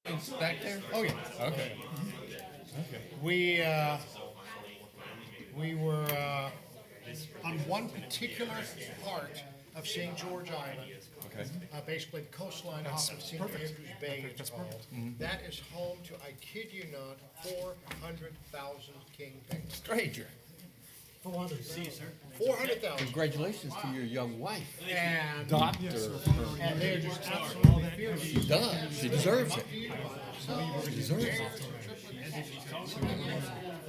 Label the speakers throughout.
Speaker 1: It's back there?
Speaker 2: Oh, yeah.
Speaker 1: Okay. Okay.
Speaker 2: We were on one particular part of St. George Island.
Speaker 1: Okay.
Speaker 2: Basically the coastline off of St. Andrews Bay, it's called. That is home to, I kid you not, 400,000 king penguins.
Speaker 1: Stranger.
Speaker 2: 400,000.
Speaker 1: Congratulations to your young wife.
Speaker 2: And,
Speaker 1: Doctor.
Speaker 2: and they're just absolutely fearless.
Speaker 1: She does. She deserves it. She deserves it.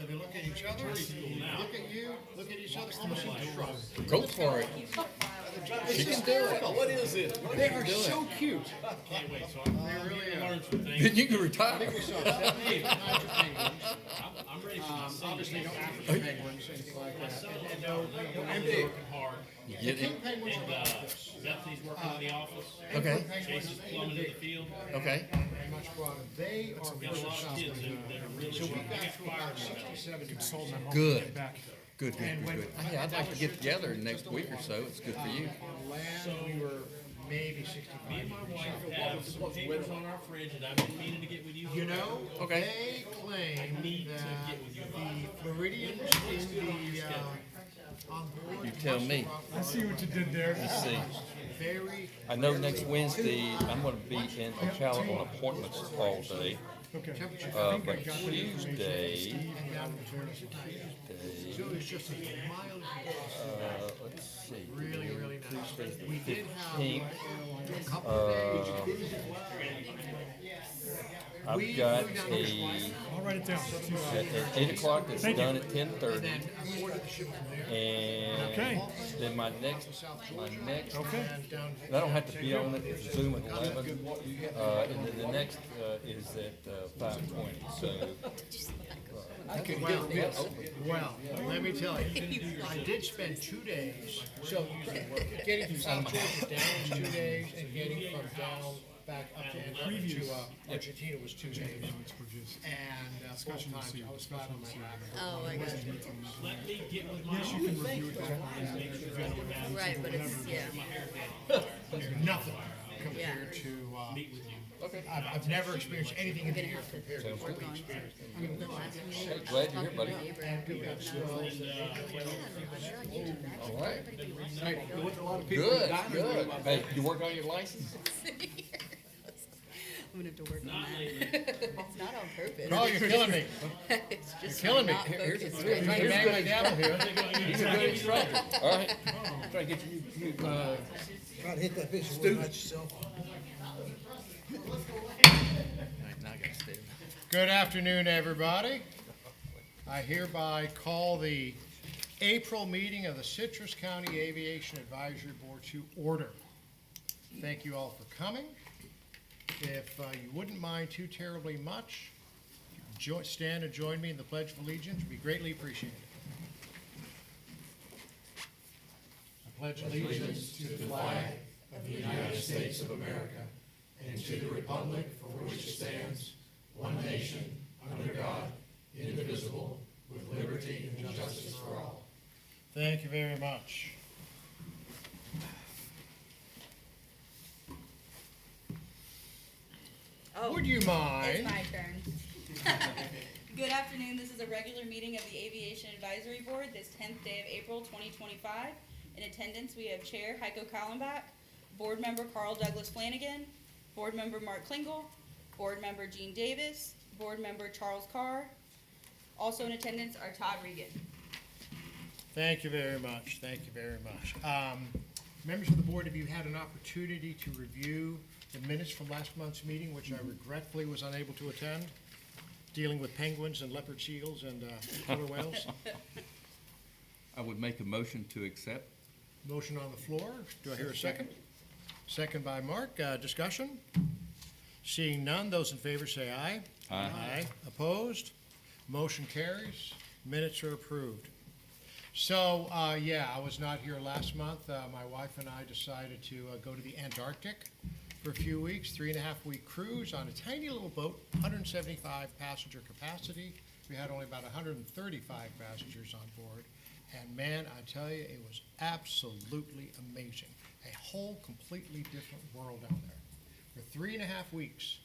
Speaker 2: They look at each other, look at you, look at each other, almost in a shrug.
Speaker 1: Go for it. She can do it.
Speaker 3: What is it?
Speaker 2: They are so cute. They really are.
Speaker 1: Then you can retire.
Speaker 2: We saw 78 kinds of penguins. Obviously no African penguins, anything like that. And no emperor.
Speaker 1: You
Speaker 2: The
Speaker 1: get
Speaker 2: king
Speaker 1: it?
Speaker 2: penguins are like this.
Speaker 4: Bethany's working in the office.
Speaker 1: Okay.
Speaker 4: Chase is plumbing in the field.
Speaker 1: Okay.
Speaker 2: Very much broader. They are
Speaker 4: Got a lot of kids that are really
Speaker 2: So we
Speaker 4: sharp.
Speaker 2: got through about 60, 70 penguins.
Speaker 1: Good. Good, good, good, good. Hey, I'd like to get together in the next week or so. It's good for you.
Speaker 2: On land, we were maybe 65.
Speaker 4: Me and my wife have some papers on our fridge that I've been meaning to get with you.
Speaker 2: You know,
Speaker 1: Okay.
Speaker 2: they claim
Speaker 4: need to
Speaker 2: that
Speaker 4: get with you.
Speaker 2: the Floridians in the on board.
Speaker 1: You tell me.
Speaker 5: I see what you did there.
Speaker 1: Let's see.
Speaker 2: Very.
Speaker 1: I know next Wednesday I'm going to be in Ocala on appointments all day.
Speaker 5: Okay.
Speaker 1: But Tuesday,
Speaker 2: So it's just a mild.
Speaker 1: let's see.
Speaker 2: Really, really nice.
Speaker 1: Tuesday's the
Speaker 2: We did have
Speaker 1: 15th.
Speaker 2: a couple of days.
Speaker 1: I've got
Speaker 5: I'll write it down.
Speaker 1: at 8 o'clock that's done at 10:30.
Speaker 2: And then boarded the ship from there.
Speaker 1: And
Speaker 5: Okay.
Speaker 1: then my next,
Speaker 5: Okay.
Speaker 2: And down to
Speaker 1: I don't have to be on it, it's Zoom at 11. And then the next is at 5:20, so.
Speaker 2: well, let me tell you, I did spend 2 days. So getting from South Georgia down was 2 days, and getting from down back up to Argentina was 2 days. And both times I was flat on my back.
Speaker 6: Oh, I got you.
Speaker 4: Let me get with my
Speaker 5: Yes, you can review it.
Speaker 6: Right, but it's, yeah.
Speaker 2: Nothing compared to. I've never experienced anything in the air compared to what we experienced.
Speaker 1: Hey, glad you're here, buddy. All right. Good, good. Hey, you work on your license?
Speaker 6: I'm gonna have to work on that. It's not on purpose.
Speaker 2: Oh, you're killing me.
Speaker 6: It's just
Speaker 2: killing me.
Speaker 6: not
Speaker 1: Here's a
Speaker 6: focused
Speaker 1: good-
Speaker 6: right
Speaker 2: Trying to bang my gavel here.
Speaker 1: He's a good instructor. All right. Try to get you,
Speaker 7: Try to hit that fish and not yourself.
Speaker 1: now I gotta stay.
Speaker 2: Good afternoon, everybody. I hereby call the April meeting of the Citrus County Aviation Advisory Board to order. Thank you all for coming. If you wouldn't mind too terribly much, stand and join me in the Pledge of Allegiance. Would be greatly appreciated. I pledge allegiance to the flag of the United States of America and to the republic for which it stands, one nation, under God, indivisible, with liberty and justice for all. Thank you very much.
Speaker 6: Oh,
Speaker 2: Would you
Speaker 8: It's
Speaker 2: mind?
Speaker 8: my turn. Good afternoon, this is a regular meeting of the Aviation Advisory Board, this 10th day of April 2025. In attendance, we have Chair Heiko Kallenbach, Board Member Carl Douglas Flanagan, Board Member Mark Klingel, Board Member Gene Davis, Board Member Charles Carr. Also in attendance are Todd Regan.
Speaker 2: Thank you very much. Thank you very much. Members of the board, have you had an opportunity to review the minutes from last month's meeting, which I regretfully was unable to attend, dealing with penguins and leopard seals and killer whales?
Speaker 1: I would make a motion to accept.
Speaker 2: Motion on the floor. Do I hear a second? Second by Mark. Discussion? Seeing none, those in favor say aye.
Speaker 1: Aye.
Speaker 2: Opposed? Motion carries. Minutes are approved. So, yeah, I was not here last month. My wife and I decided to go to the Antarctic for a few weeks, 3.5-week cruise on a tiny little boat, 175 passenger capacity. We had only about 135 passengers on board. And man, I tell you, it was absolutely amazing. A whole completely different world down there. For 3.5 weeks,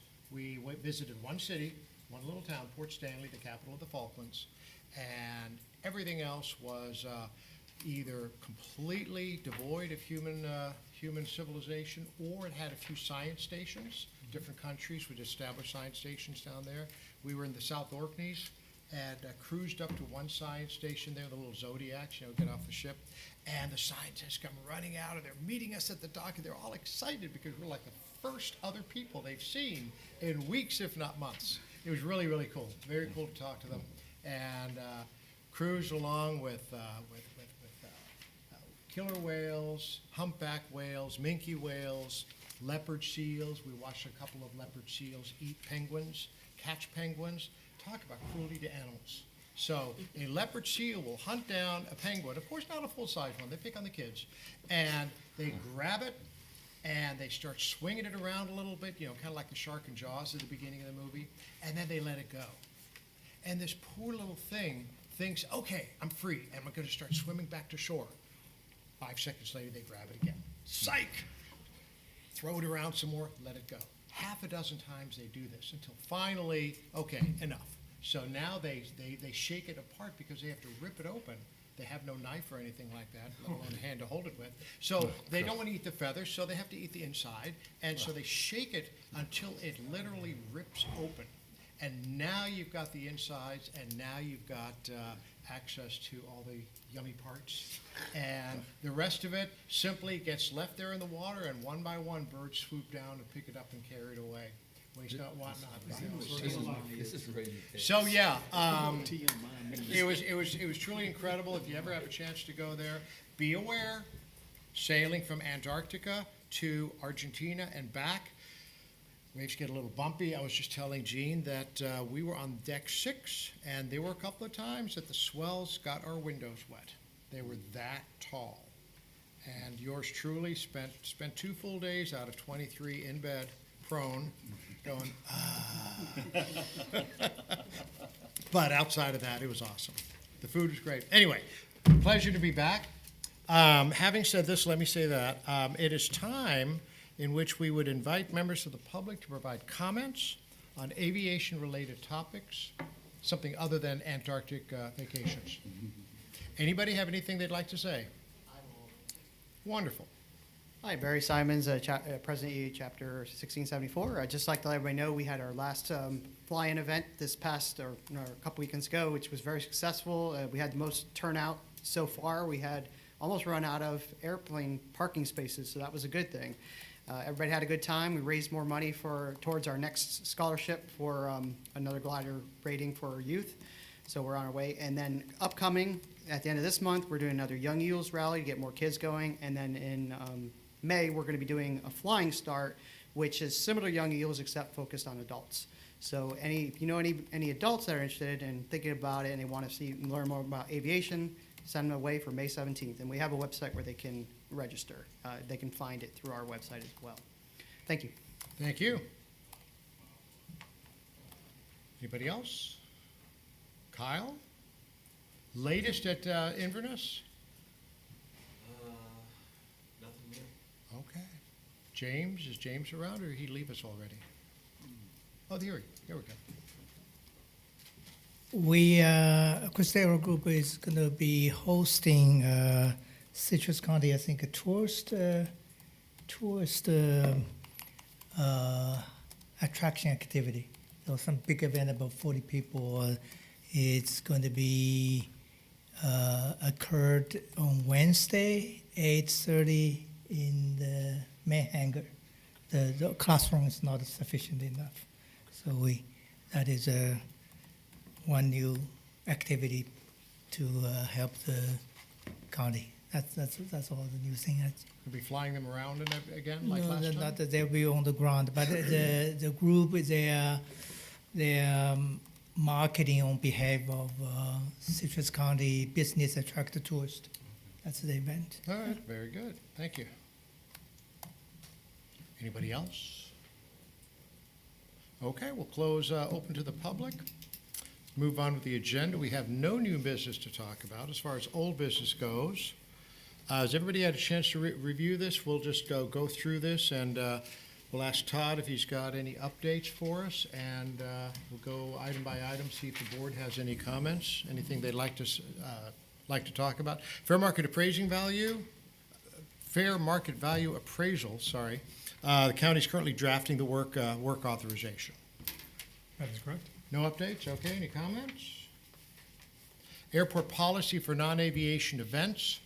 Speaker 2: visited one city, one little town, Port Stanley, the capital of the Falklands, and everything else was either completely devoid of human civilization, or it had a few science stations. Different countries would establish science stations down there. We were in the South Orkneys and cruised up to one science station there, the little Zodiacs, get off the ship. And the scientists come running out, and they're meeting us at the dock, and they're all excited because we're like the first other people they've seen in weeks, if not months. It was really, really cool. Very cool to talk to them. And cruised along with killer whales, humpback whales, minke whales, leopard seals. We watched a couple of leopard seals eat penguins, catch penguins. Talk about cruelty to animals. So a leopard seal will hunt down a penguin, of course not a full-size one, they pick on the kids, and they grab it and they start swinging it around a little bit, kind of like the shark in Jaws at the beginning of the movie, and then they let it go. And this poor little thing thinks, okay, I'm free, and I'm going to start swimming back to shore. 5 seconds later, they grab it again. Psych! Throw it around some more, let it go. Half a dozen times they do this until finally, okay, enough. So now they shake it apart because they have to rip it open. They have no knife or anything like that, let alone a hand to hold it with. So they don't want to eat the feathers, so they have to eat the inside. And so they shake it until it literally rips open. And now you've got the insides, and now you've got access to all the yummy parts. And the rest of it simply gets left there in the water, and one by one, birds swoop down and pick it up and carry it away. Waste not, want not.
Speaker 1: This is ready to take.
Speaker 2: So yeah, it was truly incredible. If you ever have a chance to go there, be aware, sailing from Antarctica to Argentina and back, waves get a little bumpy. I was just telling Gene that we were on deck 6, and there were a couple of times that the swells got our windows wet. They were that tall. And yours truly spent 2 full days out of 23 in bed, prone, going, But outside of that, it was awesome. The food was great. Anyway, pleasure to be back. Having said this, let me say that it is time in which we would invite members of the public to provide comments on aviation-related topics, something other than Antarctic vacations. Anybody have anything they'd like to say? Wonderful.
Speaker 3: Hi, Barry Simons, President E Chapter 1674. I'd just like to let everybody know we had our last fly-in event this past, or a couple weekends ago, which was very successful. We had the most turnout so far. We had almost run out of airplane parking spaces, so that was a good thing. Everybody had a good time. We raised more money towards our next scholarship for another glider rating for youth. So we're on our way. And then upcoming, at the end of this month, we're doing another Young Eagles rally to get more kids going. And then in May, we're going to be doing a flying start, which is similar to Young Eagles except focused on adults. So if you know any adults that are interested in thinking about it and they want to learn more about aviation, send them away for May 17th. And we have a website where they can register. They can find it through our website as well. Thank you.
Speaker 2: Thank you. Anybody else? Kyle? Latest at Inverness?
Speaker 4: Nothing new.
Speaker 2: Okay. James, is James around, or did he leave us already? Oh, here we go.
Speaker 9: We, Cristero Group is going to be hosting Citrus County, I think, a tourist attraction activity. So some big event, about 40 people. It's going to be occurred on Wednesday, 8:30 in the main hangar. The classroom is not sufficient enough, so that is one new activity to help the county. That's all the new thing.
Speaker 2: We'll be flying them around again like
Speaker 9: No,
Speaker 2: last time?
Speaker 9: not that they'll be on the ground, but the group, they're marketing on behalf of Citrus County Business Attract Tourist. That's the event.
Speaker 2: All right, very good. Thank you. Anybody else? Okay, we'll close open to the public. Move on with the agenda. We have no new business to talk about as far as old business goes. Has everybody had a chance to review this? We'll just go through this, and We'll ask Todd if he's got any updates for us, and we'll go item by item, see if the board has any comments, anything they'd like to talk about. Fair market value appraisal, sorry. The county's currently drafting the work authorization.
Speaker 5: That is correct.
Speaker 2: No updates? Okay, any comments? Airport policy for non-aviation events.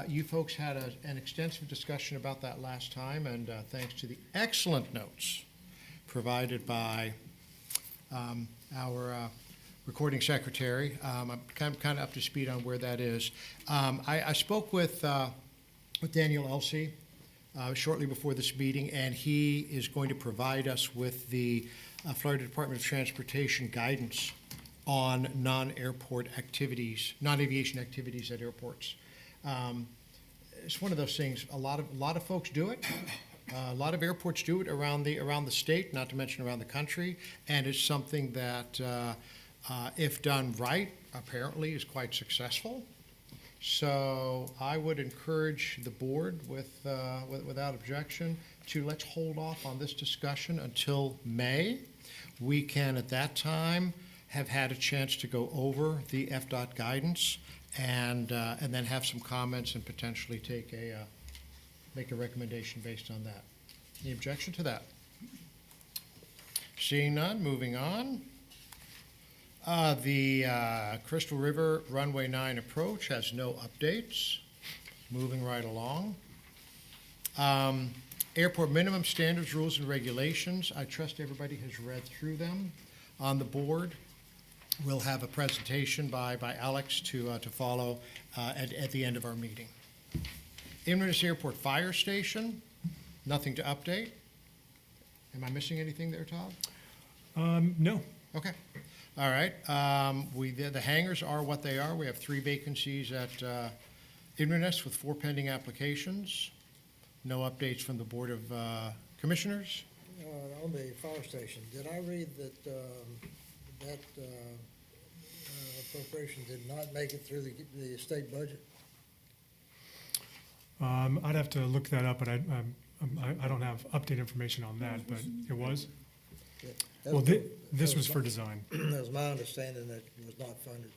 Speaker 2: You folks had an extensive discussion about that last time, and thanks to the excellent notes provided by our recording secretary, I'm kind of up to speed on where that is. I spoke with Daniel Elsey shortly before this meeting, and he is going to provide us with the Florida Department of Transportation guidance on non-airport activities, non-aviation activities at airports. It's one of those things. A lot of folks do it. A lot of airports do it around the state, not to mention around the country, and it's something that, if done right, apparently is quite successful. So I would encourage the board without objection to let's hold off on this discussion until May. We can at that time have had a chance to go over the FDOT guidance and then have some comments and potentially make a recommendation based on that. Any objection to that? Seeing none, moving on. The Crystal River Runway 9 approach has no updates. Moving right along. Airport minimum standards, rules, and regulations. I trust everybody has read through them on the board. We'll have a presentation by Alex to follow at the end of our meeting. Inverness Airport Fire Station, nothing to update. Am I missing anything there, Todd?
Speaker 5: No.
Speaker 2: Okay. All right. The hangars are what they are. We have 3 vacancies at Inverness with 4 pending applications. No updates from the Board of Commissioners.
Speaker 7: On the fire station, did I read that, that appropriation did not make it through the state budget?
Speaker 5: I'd have to look that up, but I don't have update information on that, but it was?
Speaker 7: Yeah, that
Speaker 5: Well,
Speaker 7: was-
Speaker 5: this
Speaker 7: that
Speaker 5: was for design.
Speaker 7: That was my understanding that it was not funded.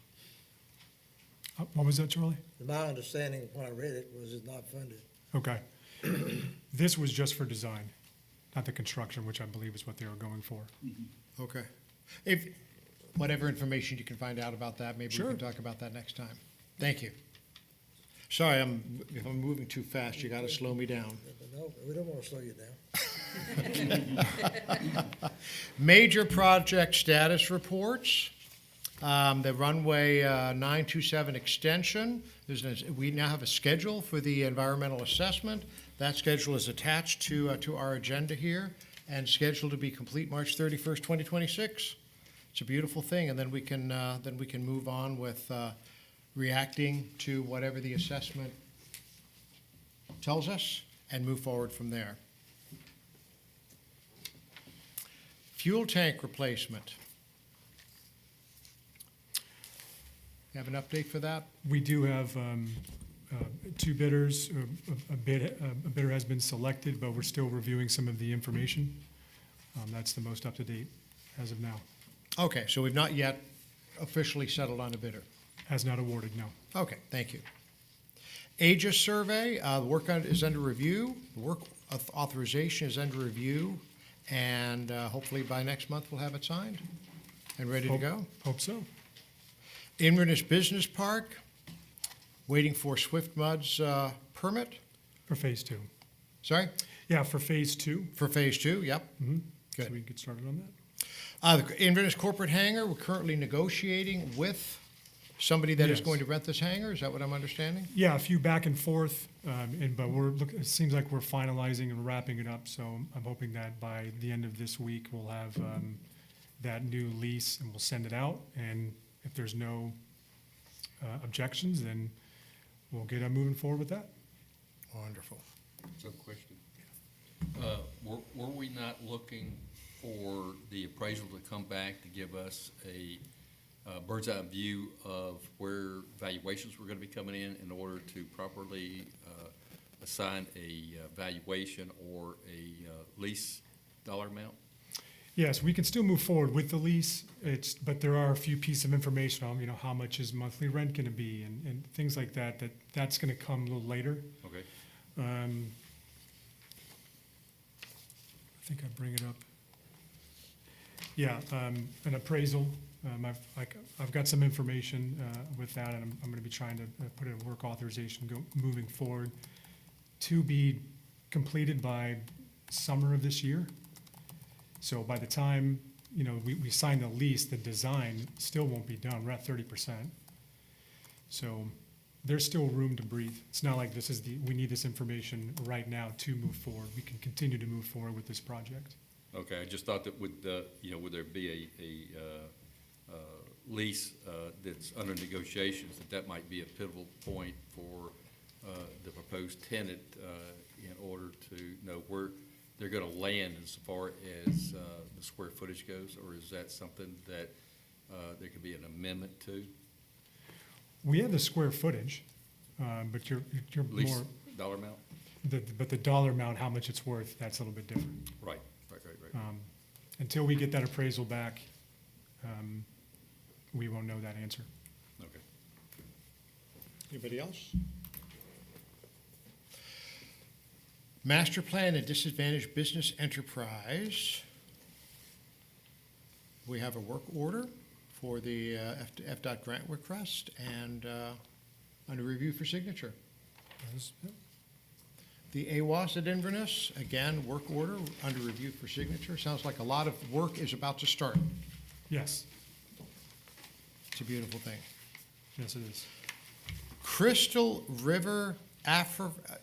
Speaker 5: What was that, Charlie?
Speaker 7: My understanding when I read it was it's not funded.
Speaker 5: Okay. This was just for design, not the construction, which I believe is what they were going for.
Speaker 2: Okay. If, whatever information you can find out about that, maybe we
Speaker 5: Sure.
Speaker 2: can talk about that next time. Thank you. Sorry, if I'm moving too fast, you gotta slow me down.
Speaker 7: No, we don't want to slow you down.
Speaker 2: Major project status reports. The runway 927 extension. We now have a schedule for the environmental assessment. That schedule is attached to our agenda here and scheduled to be complete March 31st, 2026. It's a beautiful thing, and then we can move on with reacting to whatever the assessment tells us and move forward from there. Fuel tank replacement. You have an update for that?
Speaker 5: We do have 2 bidders. A bidder has been selected, but we're still reviewing some of the information. That's the most up-to-date as of now.
Speaker 2: Okay, so we've not yet officially settled on a bidder.
Speaker 5: Has not awarded, no.
Speaker 2: Okay, thank you. Aegis survey, the work is under review. The work authorization is under review, and hopefully by next month we'll have it signed and ready to go.
Speaker 5: Hope so.
Speaker 2: Inverness Business Park, waiting for Swift Mud's permit.
Speaker 5: For phase 2.
Speaker 2: Sorry?
Speaker 5: Yeah, for phase 2.
Speaker 2: For phase 2, yep.
Speaker 5: So
Speaker 2: Good.
Speaker 5: we can get started on that.
Speaker 2: The Inverness Corporate Hangar, we're currently negotiating with somebody that is
Speaker 5: Yes.
Speaker 2: going to rent this hangar. Is that what I'm understanding?
Speaker 5: Yeah, a few back and forth, but it seems like we're finalizing and wrapping it up. So I'm hoping that by the end of this week, we'll have that new lease and we'll send it out. And if there's no objections, then we'll get moving forward with that.
Speaker 2: Wonderful.
Speaker 1: So question. Were we not looking for the appraisal to come back to give us a bird's eye view of where valuations were gonna be coming in order to properly assign a valuation or a lease dollar amount?
Speaker 5: Yes, we can still move forward with the lease. But there are a few pieces of information on, how much is monthly rent gonna be and things like that, that's gonna come a little later.
Speaker 1: Okay.
Speaker 5: I think I bring it up. Yeah, an appraisal. I've got some information with that, and I'm gonna be trying to put in work authorization moving forward to be completed by summer of this year. So by the time, we sign the lease, the design still won't be done. We're at 30%. So there's still room to breathe. It's not like we need this information right now to move forward. We can continue to move forward with this project.
Speaker 1: Okay, I just thought that would there be a lease that's under negotiations, that might be a pivotal point for the proposed tenant in order to know where they're gonna land as far as the square footage goes, or is that something that there could be an amendment to?
Speaker 5: We have the square footage, but you're
Speaker 1: Lease
Speaker 5: more,
Speaker 1: dollar amount?
Speaker 5: but the dollar amount, how much it's worth, that's a little bit different.
Speaker 1: Right.
Speaker 5: Until we get that appraisal back, we won't know that answer.
Speaker 1: Okay.
Speaker 2: Anybody else? Master Plan and Disadvantaged Business Enterprise. We have a work order for the FDOT grant request and under review for signature. The AWAS at Inverness, again, work order under review for signature. Sounds like a lot of work is about to start.
Speaker 5: Yes,
Speaker 2: It's a beautiful thing.
Speaker 5: yes, it is.
Speaker 2: Crystal River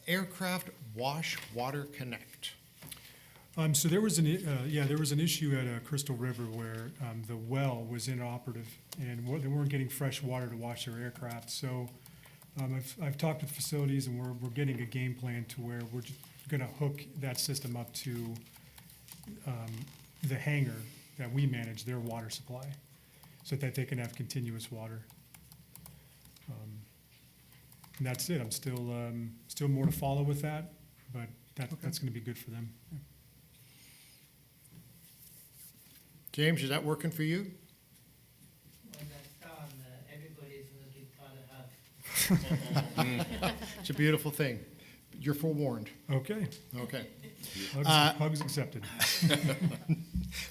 Speaker 2: Aircraft Wash Water Connect.
Speaker 5: So there was an issue at Crystal River where the well was inoperative and they weren't getting fresh water to wash their aircraft. So I've talked with facilities and we're getting a game plan to where we're going to hook that system up to the hangar that we manage their water supply so that they can have continuous water. And that's it. I'm still more to follow with that, but that's going to be good for them. Yeah.
Speaker 2: James, is that working for you?
Speaker 9: When that's done, everybody's looking for the hub.
Speaker 2: It's a beautiful thing. You're forewarned.
Speaker 5: Okay.
Speaker 2: Okay.
Speaker 5: Hugs accepted.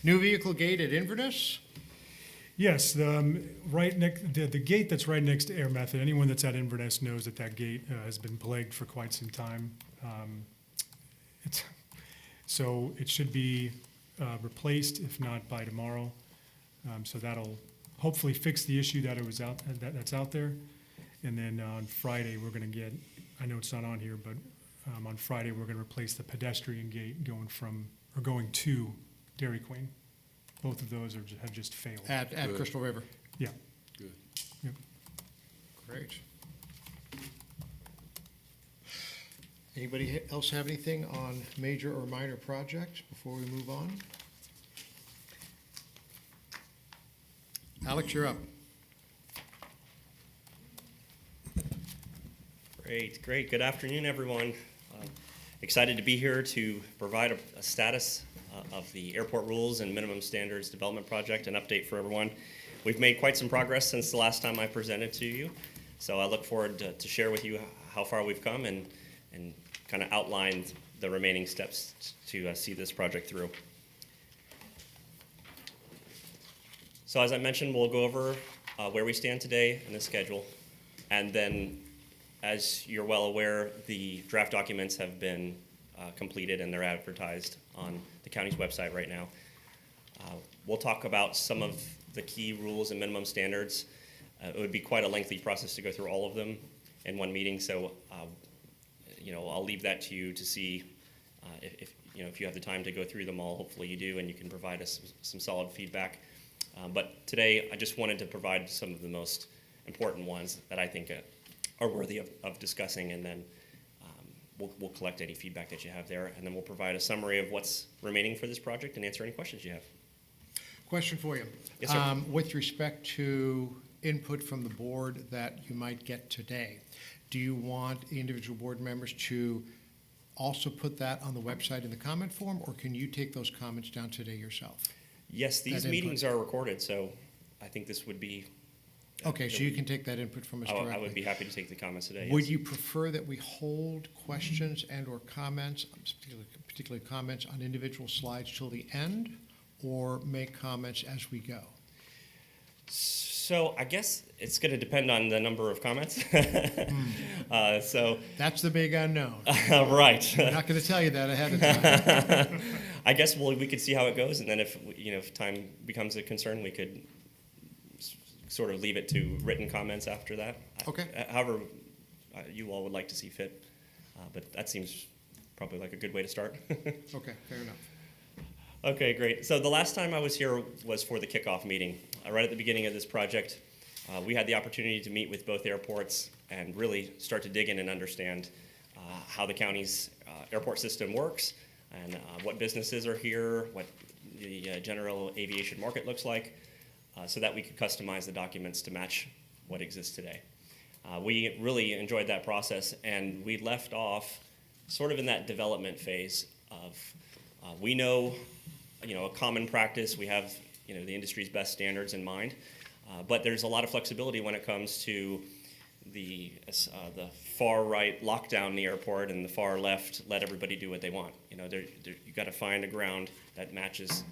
Speaker 2: New vehicle gate at Inverness?
Speaker 5: Yes, the gate that's right next to Air Method, anyone that's at Inverness knows that gate has been plagued for quite some time. So it should be replaced, if not by tomorrow. So that'll hopefully fix the issue that's out there. And then on Friday, we're gonna get, I know it's not on here, but on Friday, we're gonna replace the pedestrian gate going to Dairy Queen. Both of those have just failed.
Speaker 2: At
Speaker 1: Good.
Speaker 2: Crystal River.
Speaker 5: Yeah.
Speaker 1: Good.
Speaker 5: Yep.
Speaker 2: Great. Anybody else have anything on major or minor projects before we move on? Alex, you're up.
Speaker 10: Great. Good afternoon, everyone. Excited to be here to provide a status of the airport rules and minimum standards development project, an update for everyone. We've made quite some progress since the last time I presented to you, so I look forward to share with you how far we've come and kind of outline the remaining steps to see this project through. So as I mentioned, we'll go over where we stand today and the schedule, and then as you're well aware, the draft documents have been completed and they're advertised on the county's website right now. We'll talk about some of the key rules and minimum standards. It would be quite a lengthy process to go through all of them in one meeting, so I'll leave that to you to see if you have the time to go through them all. Hopefully you do, and you can provide us some solid feedback. But today, I just wanted to provide some of the most important ones that I think are worthy of discussing, and then we'll collect any feedback that you have there, and then we'll provide a summary of what's remaining for this project and answer any questions you have.
Speaker 2: Question for you.
Speaker 10: Yes, sir.
Speaker 2: With respect to input from the board that you might get today, do you want the individual board members to also put that on the website in the comment form, or can you take those comments down today yourself?
Speaker 10: Yes, these
Speaker 2: That input.
Speaker 10: meetings are recorded, so I think this would be.
Speaker 2: Okay, so you can take that input from us directly.
Speaker 10: I would be happy to take the comments today.
Speaker 2: Would
Speaker 10: yes.
Speaker 2: you prefer that we hold questions and/or comments, particularly comments on individual slides till the end, or make comments as we go?
Speaker 10: So I guess it's going to depend on the number of comments. So
Speaker 2: That's the big unknown.
Speaker 10: right.
Speaker 2: I'm not going to tell you that ahead of time.
Speaker 10: I guess we could see how it goes, and then if time becomes a concern, we could sort of leave it to written comments after that.
Speaker 2: Okay.
Speaker 10: However, you all would like to see fit, but that seems probably like a good way to start.
Speaker 2: Okay, fair enough.
Speaker 10: Okay, great. So the last time I was here was for the kickoff meeting. Right at the beginning of this project, we had the opportunity to meet with both airports and really start to dig in and understand how the county's airport system works and what businesses are here, what the general aviation market looks like, so that we could customize the documents to match what exists today. We really enjoyed that process, and we left off sort of in that development phase of we know, a common practice. We have, the industry's best standards in mind, but there's a lot of flexibility when it comes to the far right lockdown the airport and the far left let everybody do what they want. You got to find a ground that matches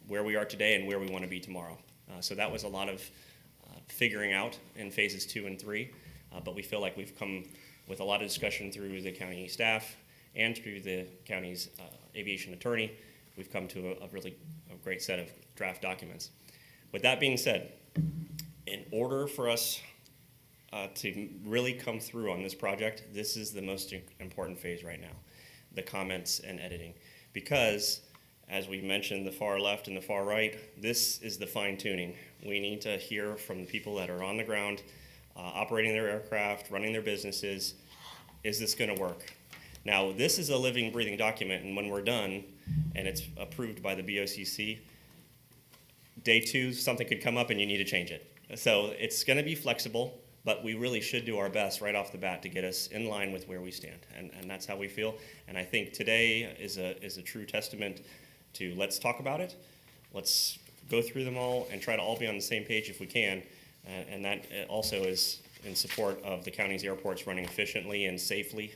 Speaker 10: where we are today and where we want to be tomorrow. So that was a lot of figuring out in phases 2 and 3, but we feel like we've come with a lot of discussion through the county staff and through the county's aviation attorney. We've come to a really great set of draft documents. With that being said, in order for us to really come through on this project, this is the most important phase right now, the comments and editing. Because, as we mentioned, the far left and the far right, this is the fine tuning. We need to hear from the people that are on the ground, operating their aircraft, running their businesses. Is this going to work? Now, this is a living, breathing document, and when we're done, and it's approved by the BOCC, day 2, something could come up and you need to change it. So it's going to be flexible, but we really should do our best right off the bat to get us in line with where we stand, and that's how we feel. And I think today is a true testament to let's talk about it, let's go through them all, and try to all be on the same page if we can, and that also is in support of the county's airports running efficiently and safely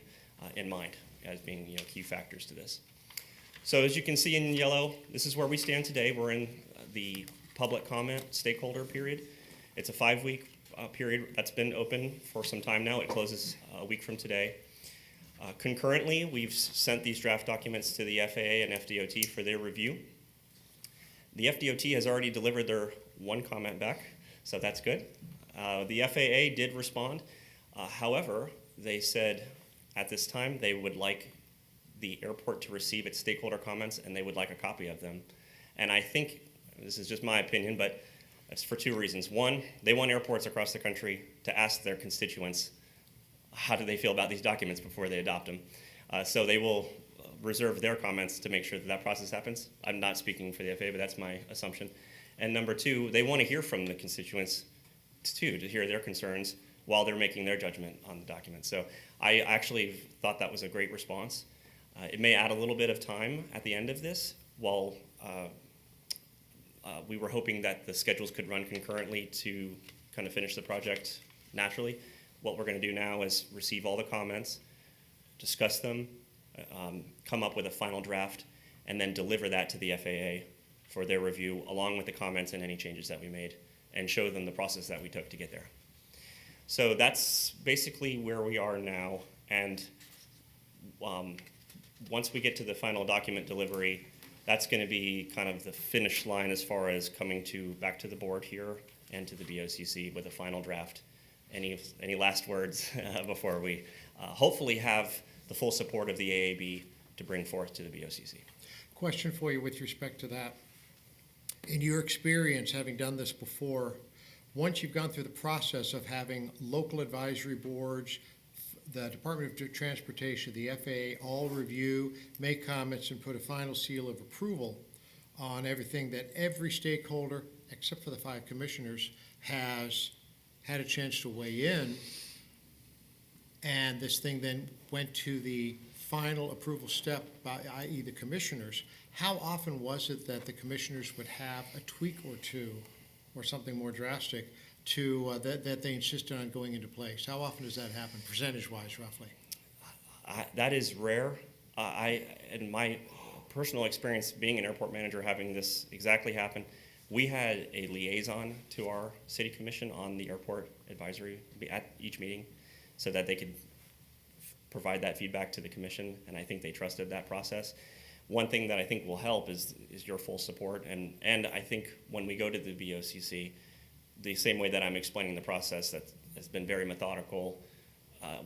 Speaker 10: in mind as being key factors to this. So as you can see in yellow, this is where we stand today. We're in the public comment stakeholder period. It's a 5-week period that's been open for some time now. It closes a week from today. Concurrently, we've sent these draft documents to the FAA and FDOT for their review. The FDOT has already delivered their 1 comment back, so that's good. The FAA did respond. However, they said at this time they would like the airport to receive its stakeholder comments, and they would like a copy of them. And I think, this is just my opinion, but it's for 2 reasons. 1, they want airports across the country to ask their constituents how do they feel about these documents before they adopt them. So they will reserve their comments to make sure that process happens. I'm not speaking for the FAA, but that's my assumption. And number 2, they want to hear from the constituents too, to hear their concerns while they're making their judgment on the document. So I actually thought that was a great response. It may add a little bit of time at the end of this while we were hoping that the schedules could run concurrently to kind of finish the project naturally. What we're going to do now is receive all the comments, discuss them, come up with a final draft, and then deliver that to the FAA for their review along with the comments and any changes that we made, and show them the process that we took to get there. So that's basically where we are now, and once we get to the final document delivery, that's going to be kind of the finish line as far as coming back to the board here and to the BOCC with a final draft. Any last words before we hopefully have the full support of the AAB to bring forth to the BOCC?
Speaker 2: Question for you with respect to that. In your experience, having done this before, once you've gone through the process of having local advisory boards, the Department of Transportation, the FAA, all review, make comments, and put a final seal of approval on everything that every stakeholder, except for the 5 commissioners, has had a chance to weigh in, and this thing then went to the final approval step by, i.e. the commissioners, how often was it that the commissioners would have a tweak or two, or something more drastic, to, that they insisted on going into place? How often does that happen, percentage-wise, roughly?
Speaker 10: That is rare. In my personal experience being an airport manager, having this exactly happen, we had a liaison to our city commission on the airport advisory at each meeting so that they could provide that feedback to the commission, and I think they trusted that process. One thing that I think will help is your full support, and I think when we go to the BOCC, the same way that I'm explaining the process that has been very methodical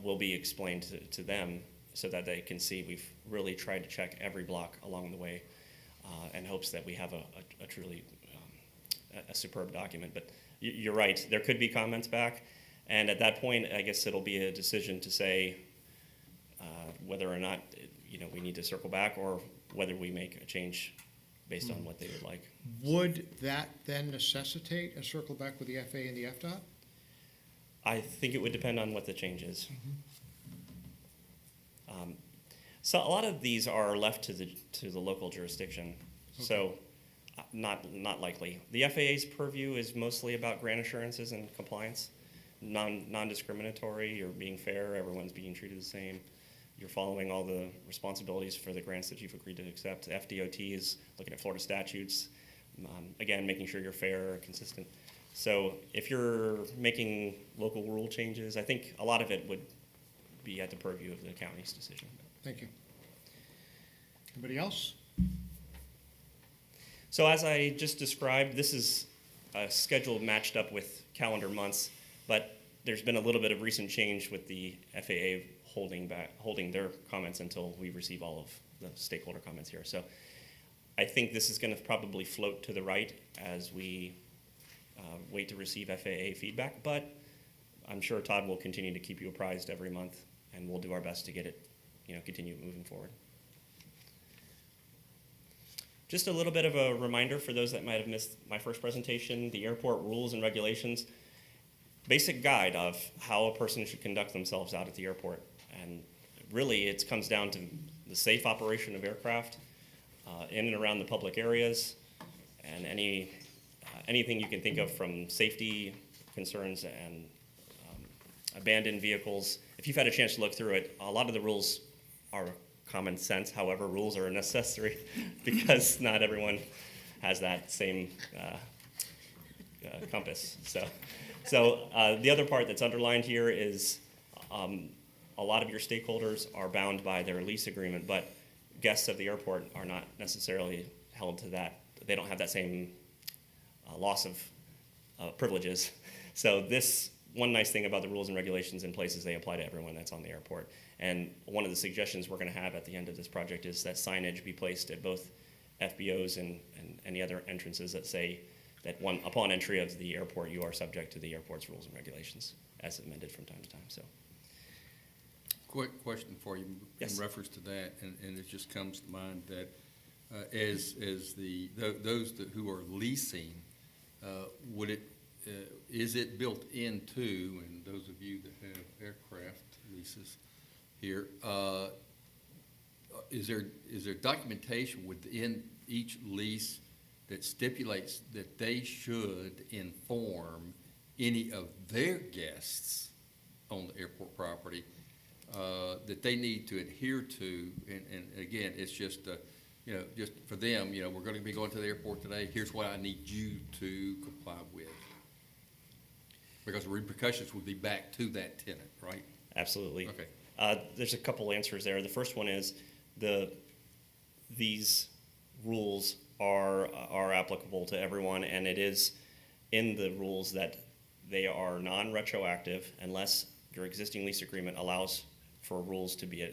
Speaker 10: will be explained to them so that they can see we've really tried to check every block along the way in hopes that we have a truly a superb document. But you're right, there could be comments back, and at that point, I guess it'll be a decision to say whether or not we need to circle back or whether we make a change based on what they would like.
Speaker 2: Would that then necessitate a circle back with the FAA and the FDOT?
Speaker 10: I think it would depend on what the change is. So a lot of these are left to the local jurisdiction, so not likely. The FAA's purview is mostly about grant assurances and compliance, non-discriminatory. You're being fair. Everyone's being treated the same. You're following all the responsibilities for the grants that you've agreed to accept. The FDOT is looking at Florida statutes, again, making sure you're fair, consistent. So if you're making local rule changes, I think a lot of it would be at the purview of the county's decision.
Speaker 2: Thank you. Anybody else?
Speaker 10: So as I just described, this is a schedule matched up with calendar months, but there's been a little bit of recent change with the FAA holding their comments until we receive all of the stakeholder comments here. So I think this is going to probably float to the right as we wait to receive FAA feedback, but I'm sure Todd will continue to keep you apprised every month, and we'll do our best to get it, continue moving forward. Just a little bit of a reminder for those that might have missed my first presentation, the airport rules and regulations, basic guide of how a person should conduct themselves out at the airport. And really, it comes down to the safe operation of aircraft in and around the public areas, and anything you can think of from safety concerns and abandoned vehicles. If you've had a chance to look through it, a lot of the rules are common sense. However, rules are necessary because not everyone has that same compass. So the other part that's underlined here is a lot of your stakeholders are bound by their lease agreement, but guests of the airport are not necessarily held to that. They don't have that same loss of privileges. So this one nice thing about the rules and regulations in place is they apply to everyone that's on the airport. And one of the suggestions we're going to have at the end of this project is that signage be placed at both FBOs and any other entrances that say that upon entry of the airport, you are subject to the airport's rules and regulations as amended from time to time. So,
Speaker 1: Quick question for you
Speaker 10: Yes.
Speaker 1: in reference to that, and it just comes to mind that as those who are leasing, is it built into, and those of you that have aircraft leases here, is there documentation within each lease that stipulates that they should inform any of their guests on the airport property that they need to adhere to? And again, it's just just for them, we're going to be going to the airport today. Here's what I need you to comply with, because the repercussions would be back to that tenant, right?
Speaker 10: absolutely.
Speaker 1: Okay.
Speaker 10: There's a couple answers there. The first one is these rules are applicable to everyone, and it is in the rules that they are non-retroactive unless your existing lease agreement allows for rules to be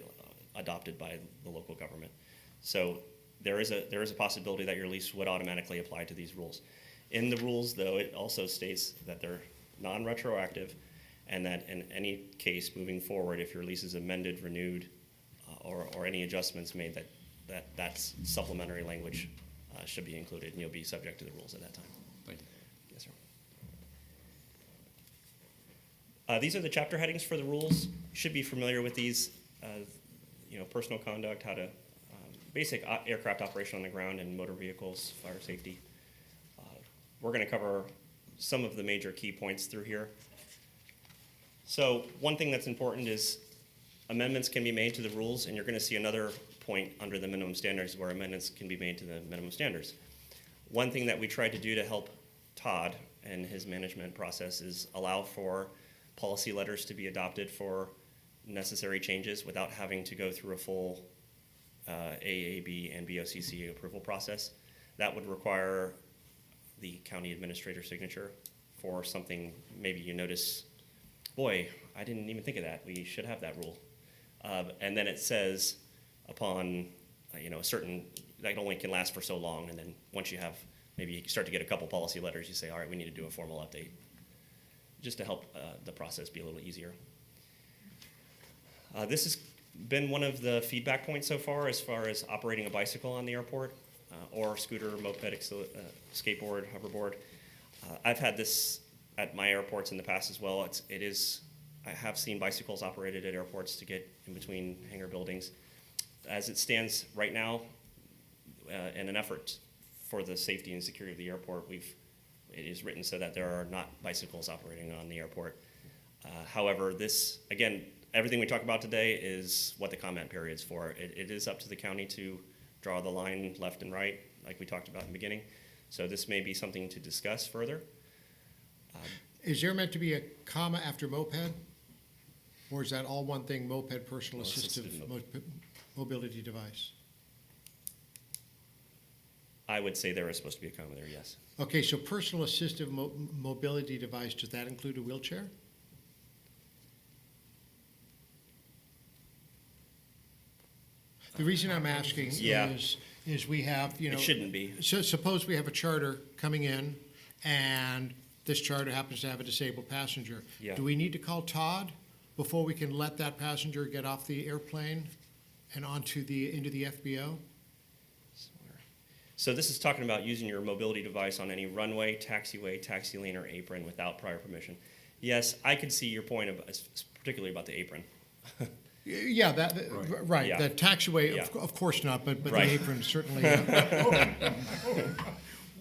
Speaker 10: adopted by the local government. So there is a possibility that your lease would automatically apply to these rules. In the rules, though, it also states that they're non-retroactive, and that in any case moving forward, if your lease is amended, renewed, or any adjustments made, that's supplementary language should be included, and you'll be subject to the rules at that time.
Speaker 1: Thank you.
Speaker 10: Yes, sir. These are the chapter headings for the rules. You should be familiar with these. Personal conduct, how to, basic aircraft operation on the ground and motor vehicles, fire safety. We're going to cover some of the major key points through here. So one thing that's important is amendments can be made to the rules, and you're going to see another point under the minimum standards where amendments can be made to the minimum standards. One thing that we tried to do to help Todd and his management process is allow for policy letters to be adopted for necessary changes without having to go through a full AAB and BOCC approval process. That would require the county administrator signature for something. Maybe you notice, boy, I didn't even think of that. We should have that rule. And then it says upon a certain, that only can last for so long, and then once you have, maybe you start to get a couple policy letters, you say, all right, we need to do a formal update, just to help the process be a little easier. This has been one of the feedback points so far as operating a bicycle on the airport, or scooter, moped, skateboard, hoverboard. I've had this at my airports in the past as well. I have seen bicycles operated at airports to get in between hangar buildings. As it stands right now, in an effort for the safety and security of the airport, it is written so that there are not bicycles operating on the airport. However, this, again, everything we talk about today is what the comment period's for. It is up to the county to draw the line left and right, like we talked about in the beginning. So this may be something to discuss further.
Speaker 2: Is there meant to be a comma after moped? Or is that all one thing, moped, personal assistive mobility device?
Speaker 10: I would say there is supposed to be a comma there, yes.
Speaker 2: Okay, so personal assistive mobility device, does that include a wheelchair? The reason I'm asking
Speaker 10: Yeah.
Speaker 2: is we have,
Speaker 10: It shouldn't be.
Speaker 2: So suppose we have a charter coming in, and this charter happens to have a disabled passenger.
Speaker 10: Yeah.
Speaker 2: Do we need to call Todd before we can let that passenger get off the airplane and into the FBO?
Speaker 10: So this is talking about using your mobility device on any runway, taxiway, taxi lane, or apron without prior permission. Yes, I could see your point, particularly about the apron.
Speaker 2: Yeah, right.
Speaker 10: Yeah.
Speaker 2: The taxiway,
Speaker 10: Yeah.
Speaker 2: of course not, but the
Speaker 10: Right.
Speaker 2: apron certainly.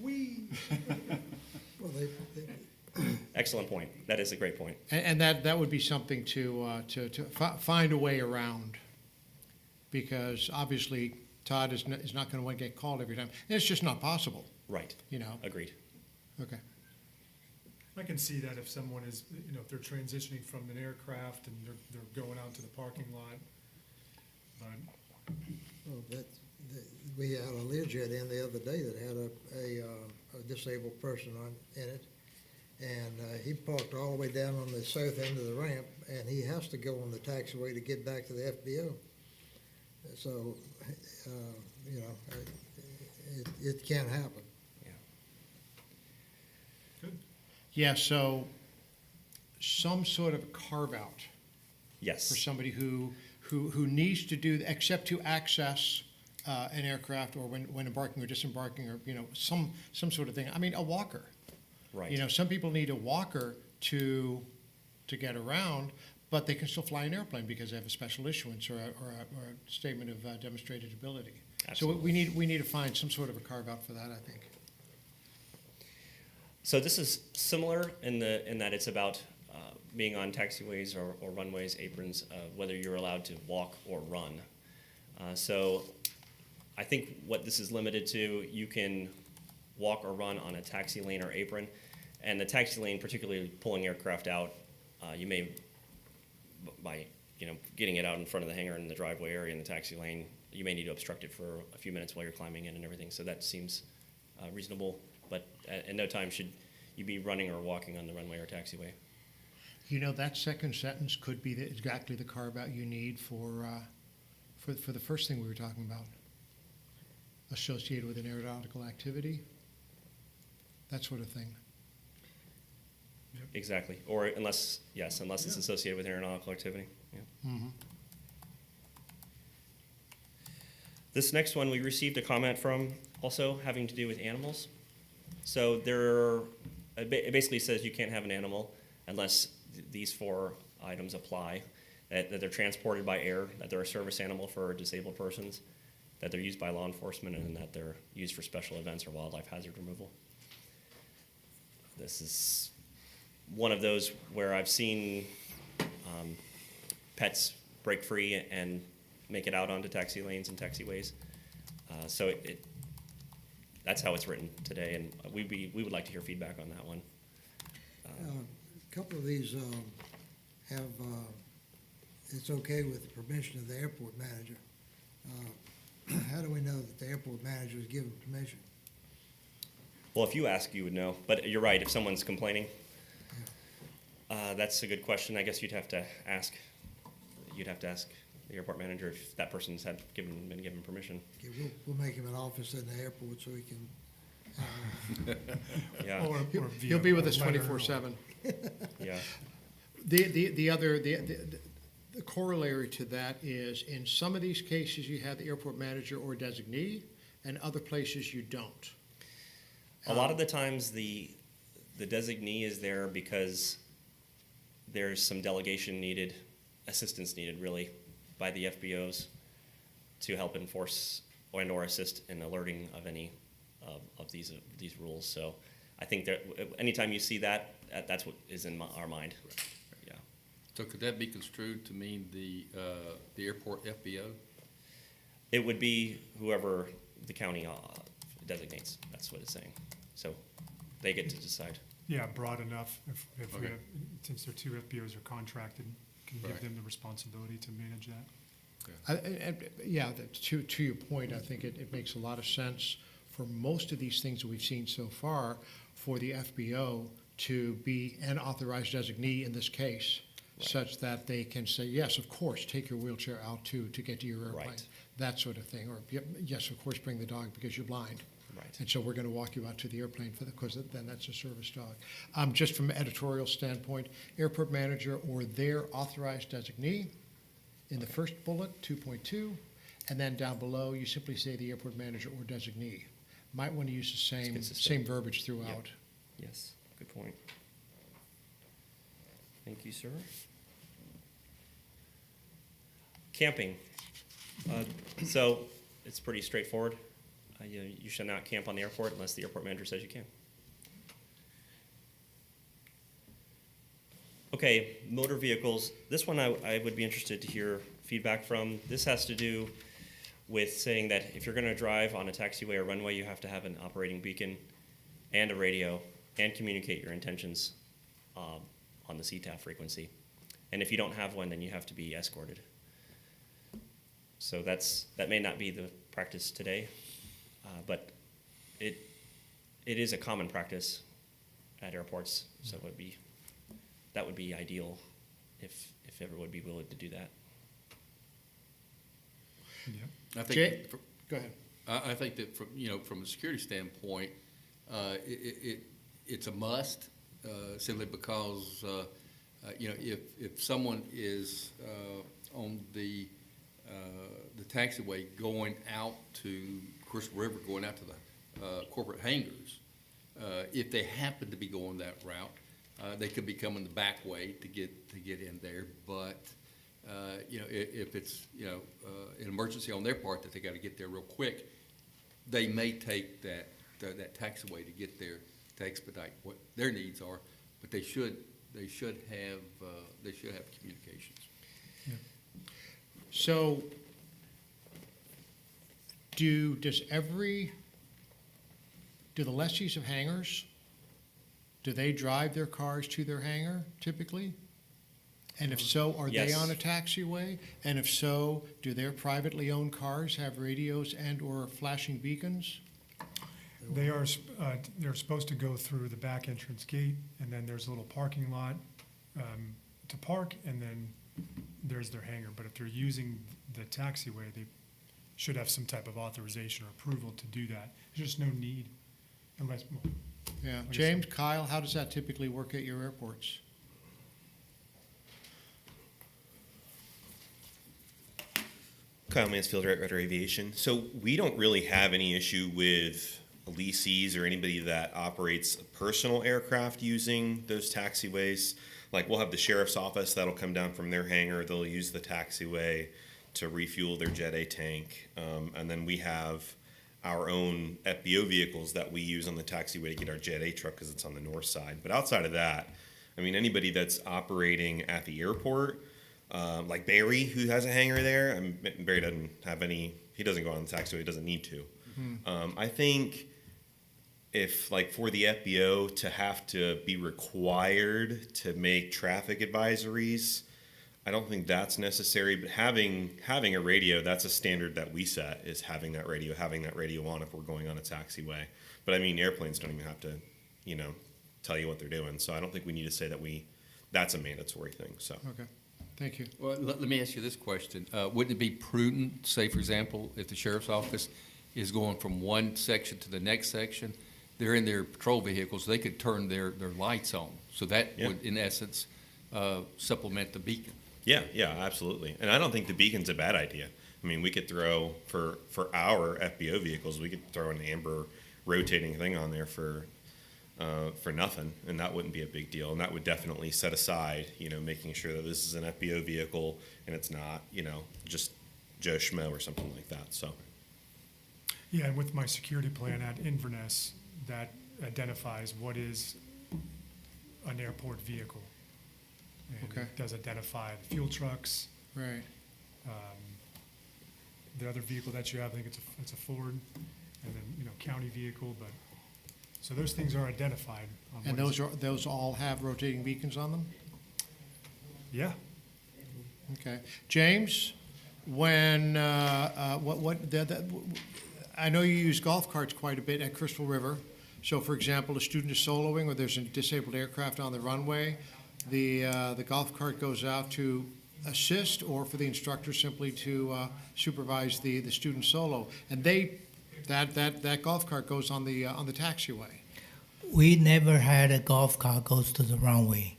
Speaker 7: Well,
Speaker 10: Excellent point. That is a great point.
Speaker 2: And that would be something to find a way around, because obviously Todd is not going to want to get called every time. And it's just not possible,
Speaker 10: Right. Agreed.
Speaker 2: Okay.
Speaker 5: I can see that if someone is, if they're transitioning from an aircraft and they're going out to the parking lot. But
Speaker 7: well, we had a Learjet in the other day that had a disabled person in it. And he parked all the way down on the south end of the ramp, and he has to go on the taxiway to get back to the FBO. So, it can happen.
Speaker 2: Yeah, so some sort of carve-out
Speaker 10: Yes.
Speaker 2: for somebody who needs to do, except to access an aircraft, or when embarking or disembarking, or, some sort of thing. I mean, a walker.
Speaker 10: Right.
Speaker 2: Some people need a walker to get around, but they can still fly an airplane because they have a special issuance or a statement of demonstrated ability.
Speaker 10: Absolutely.
Speaker 2: So we need to find some sort of a carve-out for that, I think.
Speaker 10: So this is similar in that it's about being on taxiways or runways, aprons, whether you're allowed to walk or run. So I think what this is limited to, you can walk or run on a taxi lane or apron. And the taxi lane, particularly pulling aircraft out, you may, by getting it out in front of the hangar in the driveway area in the taxi lane, you may need to obstruct it for a few minutes while you're climbing in and everything. So that seems reasonable, but at no time should you be running or walking on the runway or taxiway.
Speaker 2: That second sentence could be exactly the carve-out you need for the first thing we were talking about, associated with an aeronautical activity, that sort of thing.
Speaker 10: Exactly. Or unless it's associated with aeronautical activity. Yeah.
Speaker 2: Mm-hmm.
Speaker 10: This next one we received a comment from, also having to do with animals. So it basically says you can't have an animal unless these 4 items apply, that they're transported by air, that they're a service animal for disabled persons, that they're used by law enforcement, and that they're used for special events or wildlife hazard removal. This is one of those where I've seen pets break free and make it out onto taxi lanes and taxiways. So that's how it's written today, and we would like to hear feedback on that one.
Speaker 7: A couple of these have, it's okay with the permission of the airport manager. How do we know that the airport manager is giving permission?
Speaker 10: Well, if you ask, you would know, but you're right, if someone's complaining, that's a good question. I guess you'd have to ask the airport manager if that person's been given permission.
Speaker 7: Okay, we'll make him an office in the airport so he can,
Speaker 10: Yeah,
Speaker 5: Or
Speaker 2: He'll
Speaker 5: via
Speaker 2: be with us
Speaker 5: letter or-
Speaker 2: 24/7.
Speaker 10: yeah.
Speaker 2: The corollary to that is, in some of these cases, you have the airport manager or designee, and other places you don't.
Speaker 10: A lot of the times, the designee is there because there's some delegation needed, assistance needed, really, by the FBOs to help enforce or assist in alerting of any of these rules. So I think that anytime you see that, that's what is in our mind. Yeah.
Speaker 1: So could that be construed to mean the airport FBO?
Speaker 10: It would be whoever the county designates. That's what it's saying. So they get to decide.
Speaker 5: Yeah, broad enough, if we
Speaker 1: Okay.
Speaker 5: have, since their 2 FBOs are contracted, can give
Speaker 1: Right.
Speaker 5: them the responsibility to manage that.
Speaker 2: Yeah, to your point, I think it makes a lot of sense for most of these things that we've seen so far for the FBO to be an authorized designee in this case, such that they can say, yes, of course, take your wheelchair out to get to your airplane.
Speaker 10: Right.
Speaker 2: That sort of thing. Or, yes, of course, bring the dog because you're blind.
Speaker 10: Right.
Speaker 2: And so we're going to walk you out to the airplane because then that's a service dog. Just from an editorial standpoint, airport manager or their authorized designee in the first bullet, 2.2, and then down below, you simply say the airport manager or designee. Might want to use the
Speaker 10: consistent.
Speaker 2: same verbiage throughout.
Speaker 10: Yes, good point. Thank you, sir. Camping. So it's pretty straightforward. You should not camp on the airport unless the airport manager says you can. Okay, motor vehicles. This one I would be interested to hear feedback from. This has to do with saying that if you're going to drive on a taxiway or runway, you have to have an operating beacon and a radio and communicate your intentions on the CTAF frequency. And if you don't have one, then you have to be escorted. So that may not be the practice today, but it is a common practice at airports. So that would be ideal if everyone would be willing to do that.
Speaker 5: Yeah.
Speaker 1: I think
Speaker 2: Jay, go ahead.
Speaker 1: I think that from a security standpoint, it's a must, simply because, if someone is on the taxiway going out to Crystal River, going out to the corporate hangars, if they happen to be going that route, they could be coming the back way to get in there. But if it's an emergency on their part that they got to get there real quick, they may take that taxiway to get there to expedite what their needs are. But they should have communications.
Speaker 2: So, do the lessees of hangars, do they drive their cars to their hangar typically? And if so, are they
Speaker 10: Yes.
Speaker 2: on a taxiway? And if so, do their privately owned cars have radios and/or flashing beacons?
Speaker 5: They're supposed to go through the back entrance gate, and then there's a little parking lot to park, and then there's their hangar. But if they're using the taxiway, they should have some type of authorization or approval to do that. There's just no need unless, well,
Speaker 2: Yeah.
Speaker 5: guess
Speaker 2: James, Kyle, how does that typically work at your airports?
Speaker 11: Kyle Mansfield, Red Rudder Aviation. So we don't really have any issue with lessees or anybody that operates a personal aircraft using those taxiways. like we'll have the sheriff's office that'll come down from their hangar. They'll use the taxiway to refuel their Jet A tank. And then we have our own FBO vehicles that we use on the taxiway to get our Jet A truck because it's on the north side. But outside of that, I mean, anybody that's operating at the airport, like Barry, who has a hangar there, Barry doesn't have any, he doesn't go on the taxiway, he doesn't need to. I think if, like, for the FBO to have to be required to make traffic advisories, I don't think that's necessary, but having a radio, that's a standard that we set, is having that radio on if we're going on a taxiway. But I mean, airplanes don't even have to, you know, tell you what they're doing. So I don't think we need to say that that's a mandatory thing, so.
Speaker 2: Okay, thank you.
Speaker 1: Well, let me ask you this question. Wouldn't it be prudent, say, for example, if the sheriff's office is going from one section to the next section, they're in their patrol vehicles, they could turn their lights on. So that would, in essence, supplement the beacon.
Speaker 11: Yeah, absolutely. And I don't think the beacon's a bad idea. I mean, we could throw, for our FBO vehicles, we could throw an amber rotating thing on there for nothing, and that wouldn't be a big deal. And that would definitely set aside, you know, making sure that this is an FBO vehicle and it's not, you know, just Joe Schmo or something like that, so.
Speaker 5: Yeah, and with my security plan at Inverness, that identifies what is an airport vehicle. And
Speaker 2: Okay.
Speaker 5: it does identify the fuel trucks,
Speaker 2: Right.
Speaker 5: the other vehicle that you have, I think it's a Ford, and then, you know, county vehicle, but, so those things are identified. On
Speaker 2: And
Speaker 5: what is-
Speaker 2: those all have rotating beacons on them?
Speaker 5: Yeah,
Speaker 2: Okay. James, when, I know you use golf carts quite a bit at Crystal River. So for example, a student is soloing or there's a disabled aircraft on the runway, the golf cart goes out to assist or for the instructor simply to supervise the student solo. And that golf cart goes on the taxiway.
Speaker 9: We never had a golf cart goes to the runway.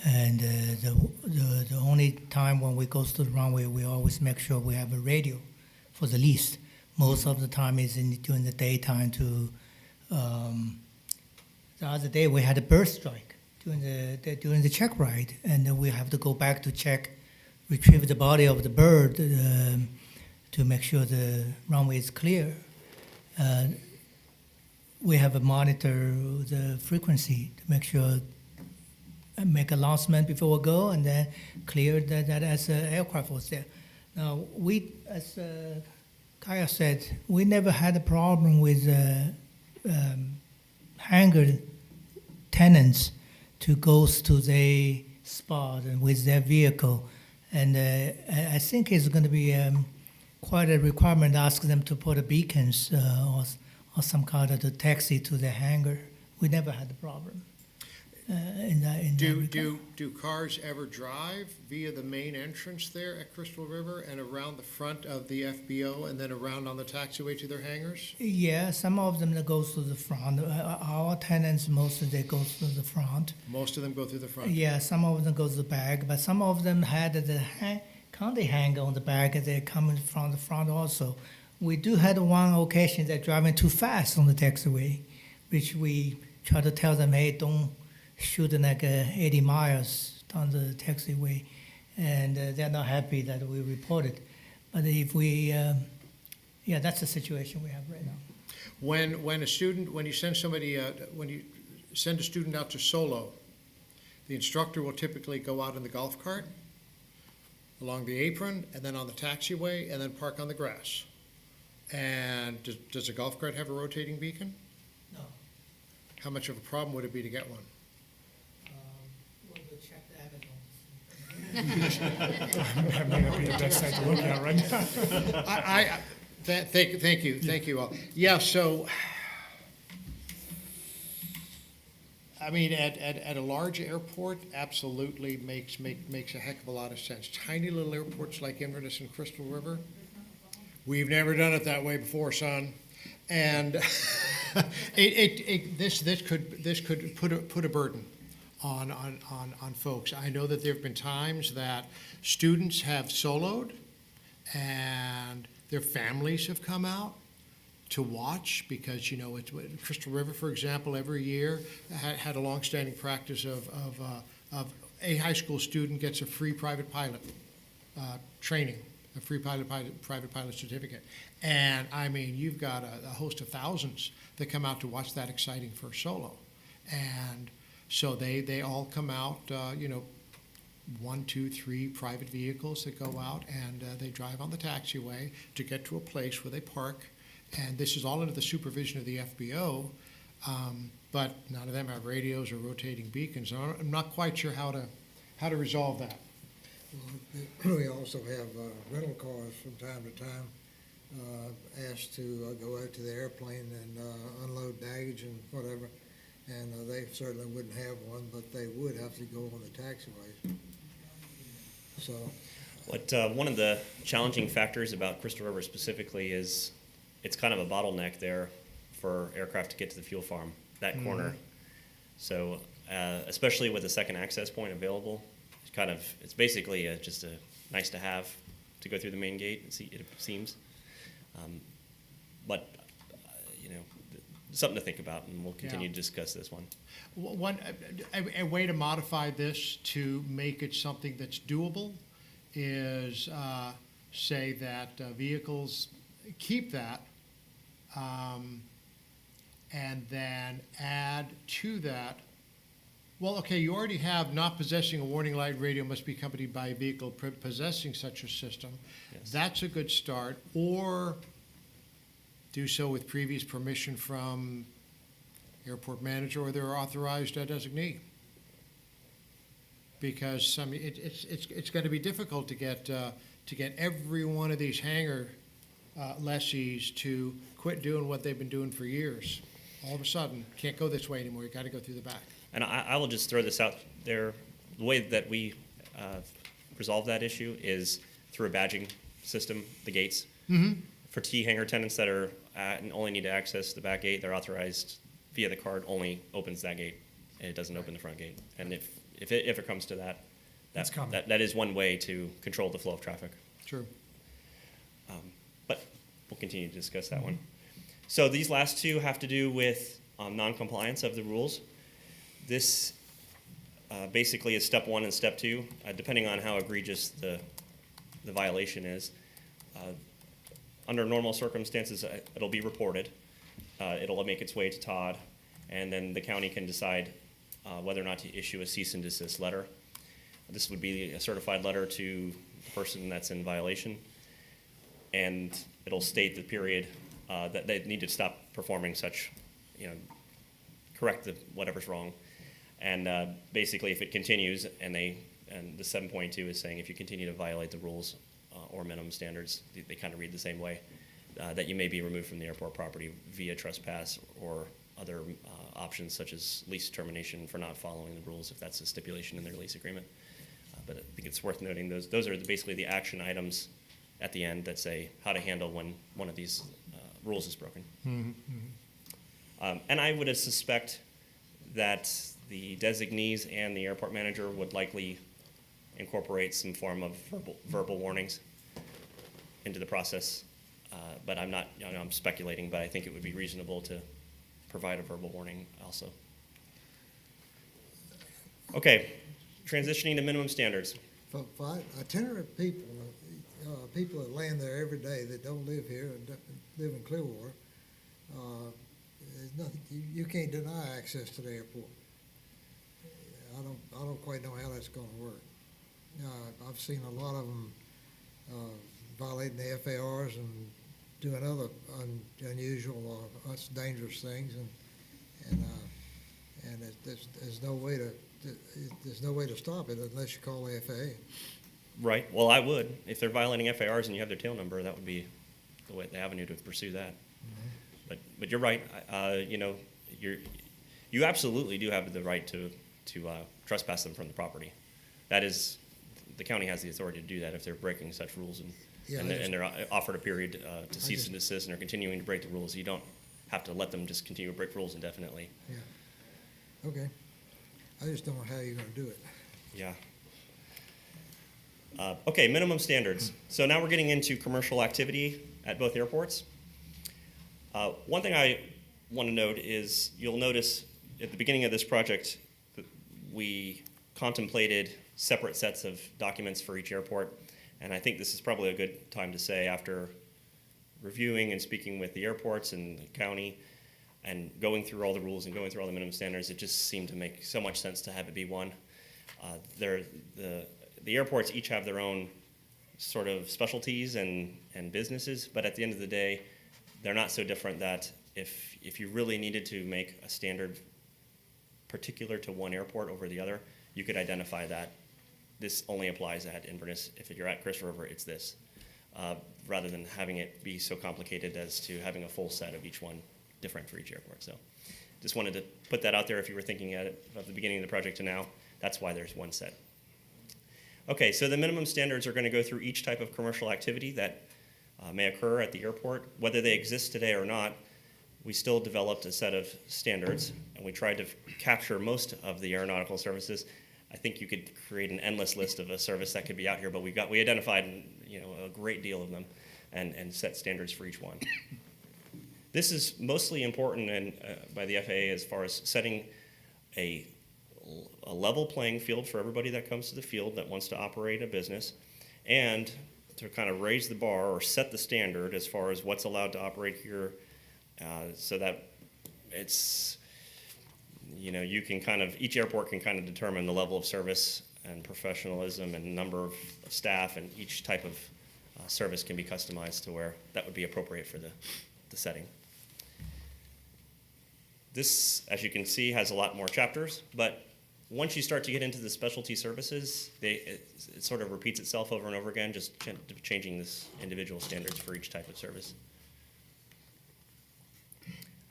Speaker 9: And the only time when we goes to the runway, we always make sure we have a radio for the lease. Most of the time is during the daytime to, the other day we had a bird strike during the check ride, and then we have to go back to retrieve the body of the bird to make sure the runway is clear. We have to monitor the frequency to make sure, make announcement before we go, and then clear that as the aircraft was there. Now, as Kaya said, we never had a problem with hangar tenants to go to their spot and with their vehicle. And I think it's going to be quite a requirement to ask them to put a beacons or some kind of a taxi to the hangar. We never had a problem.
Speaker 2: Do cars ever drive via the main entrance there at Crystal River and around the front of the FBO and then around on the taxiway to their hangars?
Speaker 9: Yeah, some of them that goes to the front. Our tenants, most of them goes to the front.
Speaker 2: Most of them go through the front?
Speaker 9: Yeah, some of them goes to the back, but some of them had the county hangar on the back, and they're coming from the front also. We do have one occasion they're driving too fast on the taxiway, which we try to tell them, hey, don't shoot like 80 miles down the taxiway, and they're not happy that we reported. But if we, that's the situation we have right now.
Speaker 2: When you send a student out to solo, the instructor will typically go out in the golf cart, along the apron, and then on the taxiway, and then park on the grass. And does a golf cart have a rotating beacon?
Speaker 9: No.
Speaker 2: How much of a problem would it be to get one?
Speaker 9: We'll check the evidence.
Speaker 5: that may not be the best site to look at right now.
Speaker 2: Thank you all. Yeah, so, I mean, at a large airport, absolutely makes a heck of a lot of sense. Tiny little airports like Inverness and Crystal River, we've never done it that way before, son. And this could put a burden on folks. I know that there have been times that students have soloed and their families have come out to watch because, you know, Crystal River, for example, every year had a longstanding practice of a high school student gets a free private pilot training, a free private pilot certificate. And I mean, you've got a host of thousands that come out to watch that exciting first solo. And so they all come out, 1, 2, 3 private vehicles that go out, and they drive on the taxiway to get to a place where they park. And this is all under the supervision of the FBO, but none of them have radios or rotating beacons. I'm not quite sure how to resolve that.
Speaker 7: Well, we also have rental cars from time to time asked to go out to the airplane and unload baggage and whatever, and they certainly wouldn't have one, but they would have to go on the taxiways. So,
Speaker 10: One of the challenging factors about Crystal River specifically is it's kind of a bottleneck there for aircraft to get to the fuel farm, that corner. So especially with the second access point available, it's basically just a nice to have to go through the main gate, it seems. But something to think about, and we'll continue to discuss this one.
Speaker 2: A way to modify this to make it something that's doable is say that vehicles keep that and then add to that. Well, okay, you already have not possessing a warning light radio must be accompanied by a vehicle possessing such a system.
Speaker 10: Yes.
Speaker 2: That's a good start. Or do so with previous permission from airport manager or their authorized designee. Because it's going to be difficult to get every one of these hangar lessees to quit doing what they've been doing for years. All of a sudden, can't go this way anymore. You got to go through the back.
Speaker 10: And I will just throw this out there. The way that we resolve that issue is through a badging system, the gates.
Speaker 2: Mm-hmm.
Speaker 10: For T hangar tenants that are and only need to access the back gate, they're authorized via the card only opens that gate, and it doesn't open the front gate. And if it comes to that,
Speaker 5: It's coming.
Speaker 10: that is one way to control the flow of traffic.
Speaker 2: True.
Speaker 10: But we'll continue to discuss that one. So these last two have to do with non-compliance of the rules. This basically is step 1 and step 2, depending on how egregious the violation is. Under normal circumstances, it'll be reported. It'll make its way to Todd, and then the county can decide whether or not to issue a cease and desist letter. This would be a certified letter to the person that's in violation, and it'll state the period that they need to stop performing such, correct whatever's wrong. And basically, if it continues, and the 7.2 is saying if you continue to violate the rules or minimum standards, they kind of read the same way, that you may be removed from the airport property via trespass or other options such as lease termination for not following the rules if that's a stipulation in their lease agreement. But I think it's worth noting those are basically the action items at the end that say how to handle when one of these rules is broken.
Speaker 2: Mm-hmm.
Speaker 10: And I would suspect that the designees and the airport manager would likely incorporate some form of verbal warnings into the process. But I'm not, I'm speculating, but I think it would be reasonable to provide a verbal warning also. Okay, transitioning to minimum standards.
Speaker 7: for itinerant people, people that land there every day that don't live here and live in Clearwater, there's nothing, you can't deny access to the airport. I don't quite know how that's gonna work. I've seen a lot of them violating the FARs and doing other unusual, dangerous things, and there's no way to stop it unless you call the FAA.
Speaker 10: Right. Well, I would. If they're violating FARs and you have their tail number, that would be the avenue to pursue that. Mm-hmm. But you're right. You absolutely do have the right to trespass them from the property. That is, the county has the authority to do that if they're breaking such rules and they're offered a period to cease and desist and are continuing to break the rules. You don't have to let them just continue to break rules indefinitely.
Speaker 7: Yeah. Okay. I just don't know how you're going to do it.
Speaker 10: Yeah. Okay, minimum standards. So now we're getting into commercial activity at both airports. One thing I want to note is you'll notice at the beginning of this project that we contemplated separate sets of documents for each airport. And I think this is probably a good time to say, after reviewing and speaking with the airports and the county and going through all the rules and going through all the minimum standards, it just seemed to make so much sense to have it be one. The airports each have their own sort of specialties and businesses, but at the end of the day, they're not so different that if you really needed to make a standard particular to one airport over the other, you could identify that this only applies at Inverness. If you're at Chris River, it's this, rather than having it be so complicated as to having a full set of each one different for each airport. So just wanted to put that out there if you were thinking at it at the beginning of the project to now. That's why there's one set. Okay, so the minimum standards are going to go through each type of commercial activity that may occur at the airport. Whether they exist today or not, we still developed a set of standards, and we tried to capture most of the aeronautical services. I think you could create an endless list of a service that could be out here, but we identified a great deal of them and set standards for each one. This is mostly important by the FAA as far as setting a level playing field for everybody that comes to the field that wants to operate a business, and to kind of raise the bar or set the standard as far as what's allowed to operate here, so that it's, you can each airport can kind of determine the level of service and professionalism and number of staff, and each type of service can be customized to where that would be appropriate for the setting. This, as you can see, has a lot more chapters, but once you start to get into the specialty services, it sort of repeats itself over and over again, just changing this individual standards for each type of service.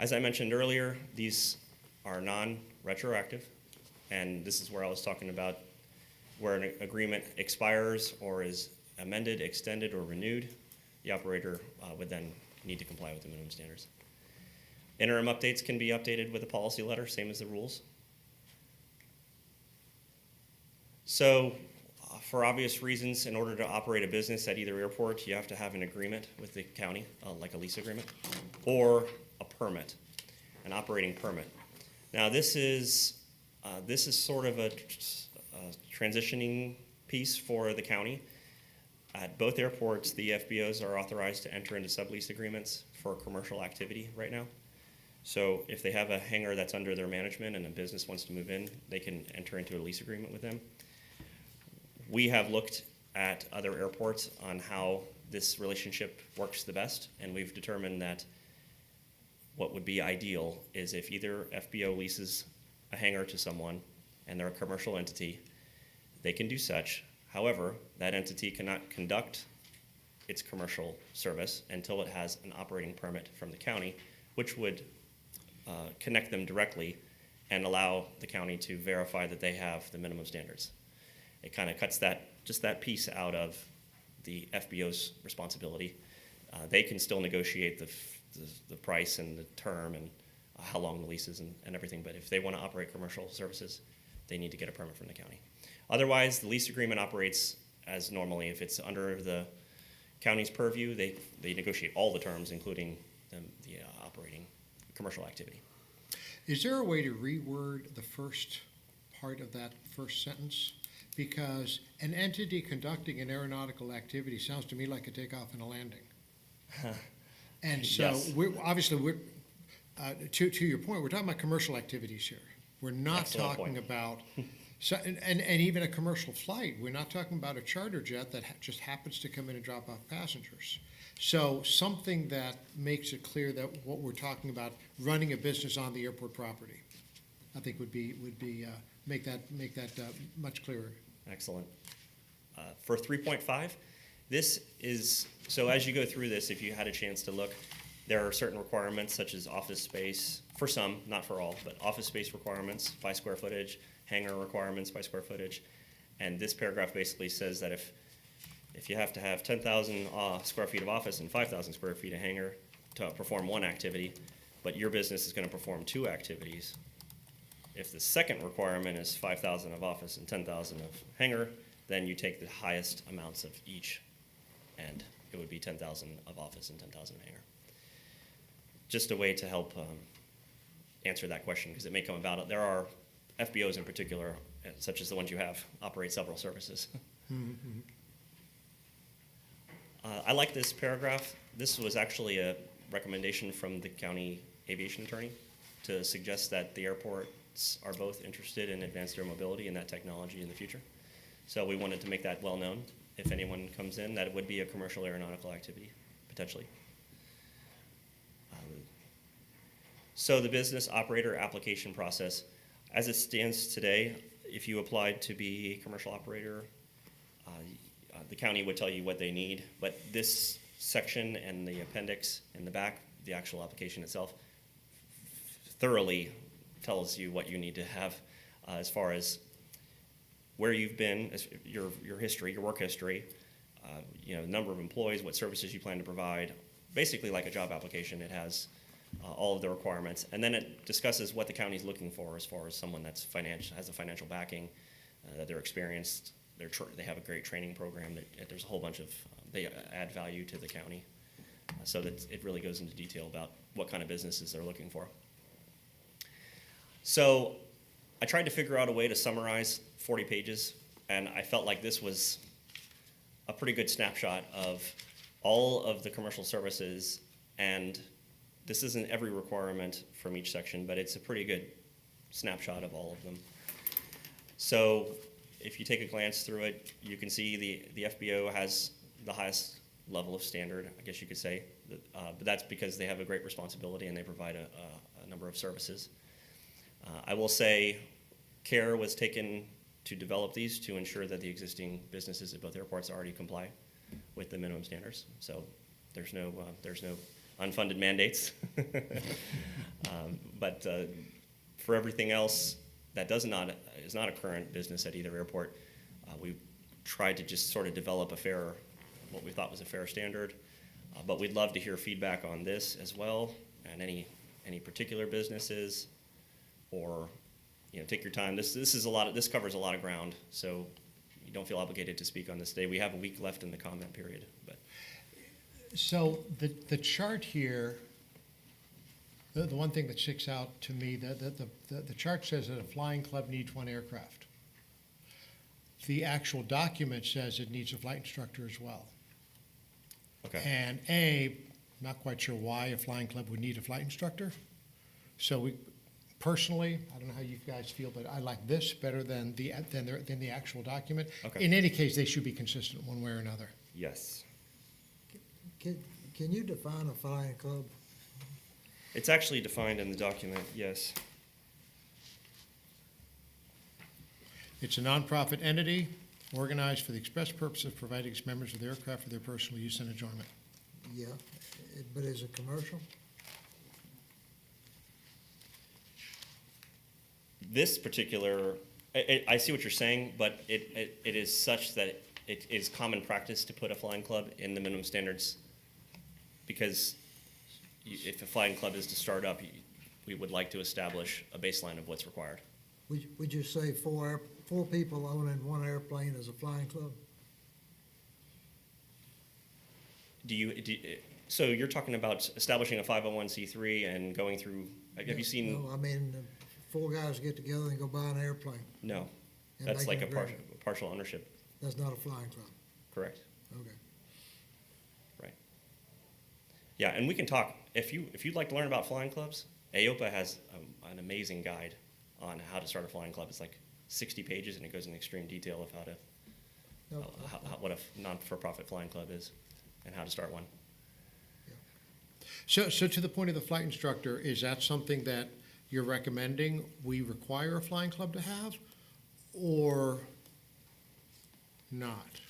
Speaker 10: As I mentioned earlier, these are non-retroactive, and this is where I was talking about where an agreement expires or is amended, extended, or renewed, the operator would then need to comply with the minimum standards. Interim updates can be updated with a policy letter, same as the rules. So, for obvious reasons, in order to operate a business at either airport, you have to have an agreement with the county, like a lease agreement, or a permit, an operating permit. Now, this is sort of a transitioning piece for the county. At both airports, the FBOs are authorized to enter into sublease agreements for commercial activity right now. So if they have a hangar that's under their management and a business wants to move in, they can enter into a lease agreement with them. We have looked at other airports on how this relationship works the best, and we've determined that what would be ideal is if either FBO leases a hangar to someone and they're a commercial entity, they can do such. However, that entity cannot conduct its commercial service until it has an operating permit from the county, which would connect them directly and allow the county to verify that they have the minimum standards. It kind of cuts just that piece out of the FBO's responsibility. They can still negotiate the price and the term and how long the lease is and everything, but if they want to operate commercial services, they need to get a permit from the county. Otherwise, the lease agreement operates as normally. If it's under the county's purview, they negotiate all the terms, including the operating commercial activity.
Speaker 2: Is there a way to reword the first part of that first sentence? Because an entity conducting an aeronautical activity sounds to me like a takeoff and a landing. And so
Speaker 10: Yes.
Speaker 2: to your point, we're talking about commercial activities here. We're not
Speaker 10: Excellent
Speaker 2: talking
Speaker 10: point.
Speaker 2: about, and even a commercial flight. We're not talking about a charter jet that just happens to come in and drop off passengers. So something that makes it clear that what we're talking about, running a business on the airport property, I think would be make that much clearer.
Speaker 10: Excellent. For 3.5, this is, so as you go through this, if you had a chance to look, there are certain requirements such as office space, for some, not for all, but office space requirements by square footage, hangar requirements by square footage. And this paragraph basically says that if you have to have 10,000 square feet of office and 5,000 square feet of hangar to perform one activity, but your business is going to perform two activities, if the second requirement is 5,000 of office and 10,000 of hangar, then you take the highest amounts of each, and it would be 10,000 of office and 10,000 of hangar. Just a way to help answer that question, because it may come about. There are FBOs in particular such as the ones you have, operate several services. I like this paragraph. This was actually a recommendation from the county aviation attorney to suggest that the airports are both interested in advanced air mobility and that technology in the future. So we wanted to make that well known. If anyone comes in, that it would be a commercial aeronautical activity, potentially. So the business operator application process, as it stands today, if you applied to be a commercial operator, the county would tell you what they need, but this section and the appendix in the back, the actual application itself, thoroughly tells you what you need to have as far as where you've been, your history, your work history, number of employees, what services you plan to provide. Basically like a job application, it has all of the requirements. And then it discusses what the county's looking for as far as someone that's has a financial backing, that they're experienced, they have a great training program, that there's a whole bunch of, they add value to the county. So that it really goes into detail about what kind of businesses they're looking for. So I tried to figure out a way to summarize 40 pages, and I felt like this was a pretty good snapshot of all of the commercial services, and this isn't every requirement from each section, but it's a pretty good snapshot of all of them. So if you take a glance through it, you can see the FBO has the highest level of standard, I guess you could say, but that's because they have a great responsibility and they provide a number of services. I will say care was taken to develop these to ensure that the existing businesses at both airports already comply with the minimum standards. So there's no unfunded mandates. But for everything else that is not a current business at either airport, we tried to just sort of develop what we thought was a fair standard. But we'd love to hear feedback on this as well, and any particular businesses, or take your time. This covers a lot of ground, so you don't feel obligated to speak on this today. We have a week left in the comment period, but.
Speaker 2: So the chart here, the one thing that sticks out to me, the chart says that a flying club needs 1 aircraft. The actual document says it needs a flight instructor as well.
Speaker 10: Okay.
Speaker 2: And not quite sure why a flying club would need a flight instructor. So personally, I don't know how you guys feel, but I like this better than the actual document.
Speaker 10: Okay.
Speaker 2: In any case, they should be consistent one way or another.
Speaker 10: Yes.
Speaker 7: Can you define a flying club?
Speaker 10: It's actually defined in the document, yes.
Speaker 2: It's a nonprofit entity organized for the express purpose of providing its members with aircraft for their personal use and enjoyment.
Speaker 7: Yeah, but is it commercial?
Speaker 10: This particular, I see what you're saying, but it is such that it is common practice to put a flying club in the minimum standards, because if a flying club is to start up, we would like to establish a baseline of what's required.
Speaker 7: Would you say four people owning 1 airplane is a flying club?
Speaker 10: So you're talking about establishing a 501c3 and going through, have you seen?
Speaker 7: No, I mean, 4 guys get together and go buy an airplane.
Speaker 10: No,
Speaker 7: And
Speaker 10: that's
Speaker 7: make
Speaker 10: like
Speaker 7: an
Speaker 10: a
Speaker 7: agreement.
Speaker 10: partial ownership,
Speaker 7: That's not a flying club.
Speaker 10: correct?
Speaker 7: Okay.
Speaker 10: Right. Yeah, and we can talk, if you'd like to learn about flying clubs, AOPA has an amazing guide on how to start a flying club. It's like 60 pages, and it goes in extreme detail of what a non-for-profit flying club is and how to start one.
Speaker 2: So to the point of the flight instructor, is that something that you're recommending we require a flying club to have, or not?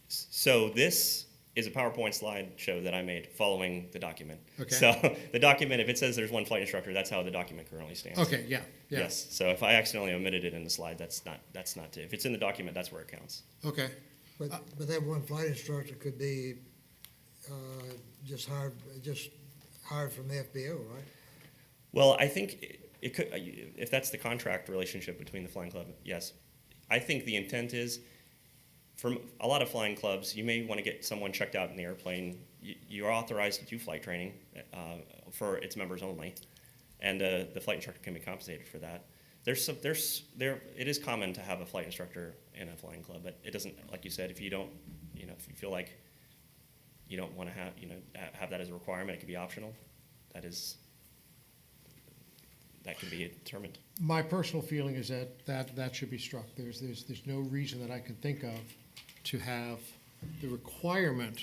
Speaker 10: So this is a PowerPoint slideshow that I made following the document.
Speaker 2: Okay.
Speaker 10: So the document, if it says there's 1 flight instructor, that's how the document currently stands.
Speaker 2: Okay, yeah.
Speaker 10: Yes, so if I accidentally omitted it in the slide, that's not if it's in the document, that's where it counts.
Speaker 2: Okay.
Speaker 7: But that 1 flight instructor could be just hired from the FBO, right?
Speaker 10: Well, I think it could, if that's the contract relationship between the flying club, yes. I think the intent is, for a lot of flying clubs, you may want to get someone checked out in the airplane. You're authorized to do flight training for its members only, and the flight instructor can be compensated for that. It is common to have a flight instructor in a flying club, but it doesn't, like you said, if you don't, if you feel like you don't want to have that as a requirement, it could be optional. That can be determined.
Speaker 2: My personal feeling is that should be struck. There's no reason that I can think of to have the requirement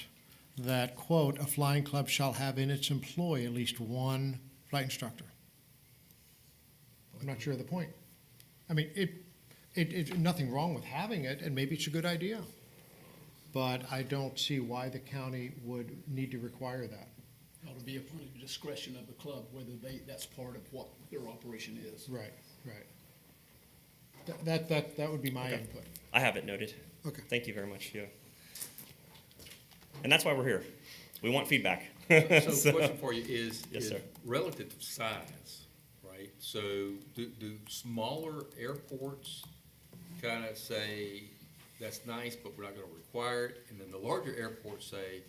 Speaker 2: that, quote, a flying club shall have in its employ at least one flight instructor. I'm not sure of the point. I mean, it's nothing wrong with having it, and maybe it's a good idea. But I don't see why the county would need to require that.
Speaker 12: Ought to be upon the discretion of the club whether that's part of what their operation is.
Speaker 2: Right. That would be my
Speaker 10: Okay.
Speaker 2: input.
Speaker 10: I have it noted.
Speaker 2: Okay.
Speaker 10: Thank you very much, yeah. And that's why we're here. We want feedback.
Speaker 1: So question for you is,
Speaker 10: Yes,
Speaker 1: is
Speaker 10: sir.
Speaker 1: relative to size, right? So do smaller airports kind of say, that's nice, but we're not going to require it? And then the larger airports say,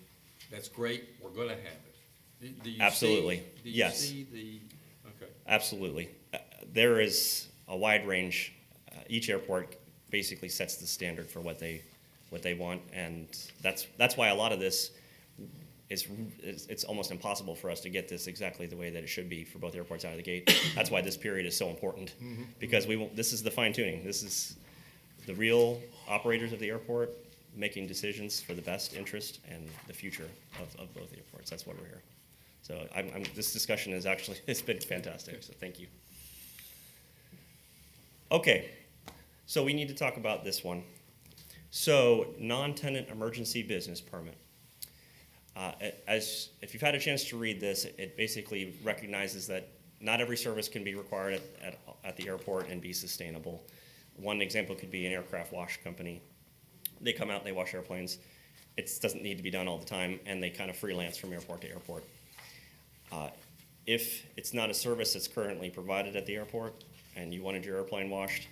Speaker 1: that's great, we're going to have it. Do you
Speaker 10: Absolutely.
Speaker 1: Do you
Speaker 10: Yes.
Speaker 1: see the, okay.
Speaker 10: Absolutely. There is a wide range. Each airport basically sets the standard for what they want, and that's why a lot of this it's almost impossible for us to get this exactly the way that it should be for both airports out of the gate. That's why this period is so important, because this is the fine tuning. This is the real operators of the airport making decisions for the best interest and the future of both airports. That's why we're here. So this discussion is actually, it's been fantastic, so thank you. Okay, so we need to talk about this one. So, non-tenant emergency business permit. If you've had a chance to read this, it basically recognizes that not every service can be required at the airport and be sustainable. One example could be an aircraft wash company. They come out, they wash airplanes. It doesn't need to be done all the time, and they kind of freelance from airport to airport. If it's not a service that's currently provided at the airport and you wanted your airplane washed,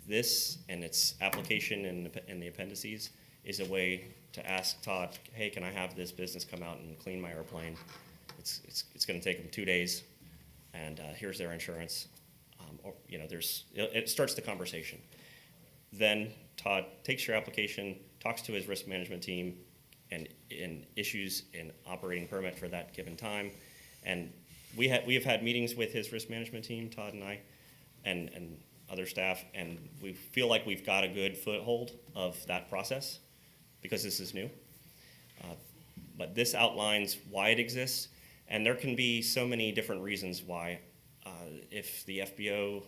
Speaker 10: this and its application in the appendices is a way to ask Todd, hey, can I have this business come out and clean my airplane? It's going to take them 2 days, and here's their insurance. It starts the conversation. Then Todd takes your application, talks to his risk management team, and issues an operating permit for that given time. And we have had meetings with his risk management team, Todd and I, and other staff, and we feel like we've got a good foothold of that process because this is new. But this outlines why it exists, and there can be so many different reasons why. If the FBO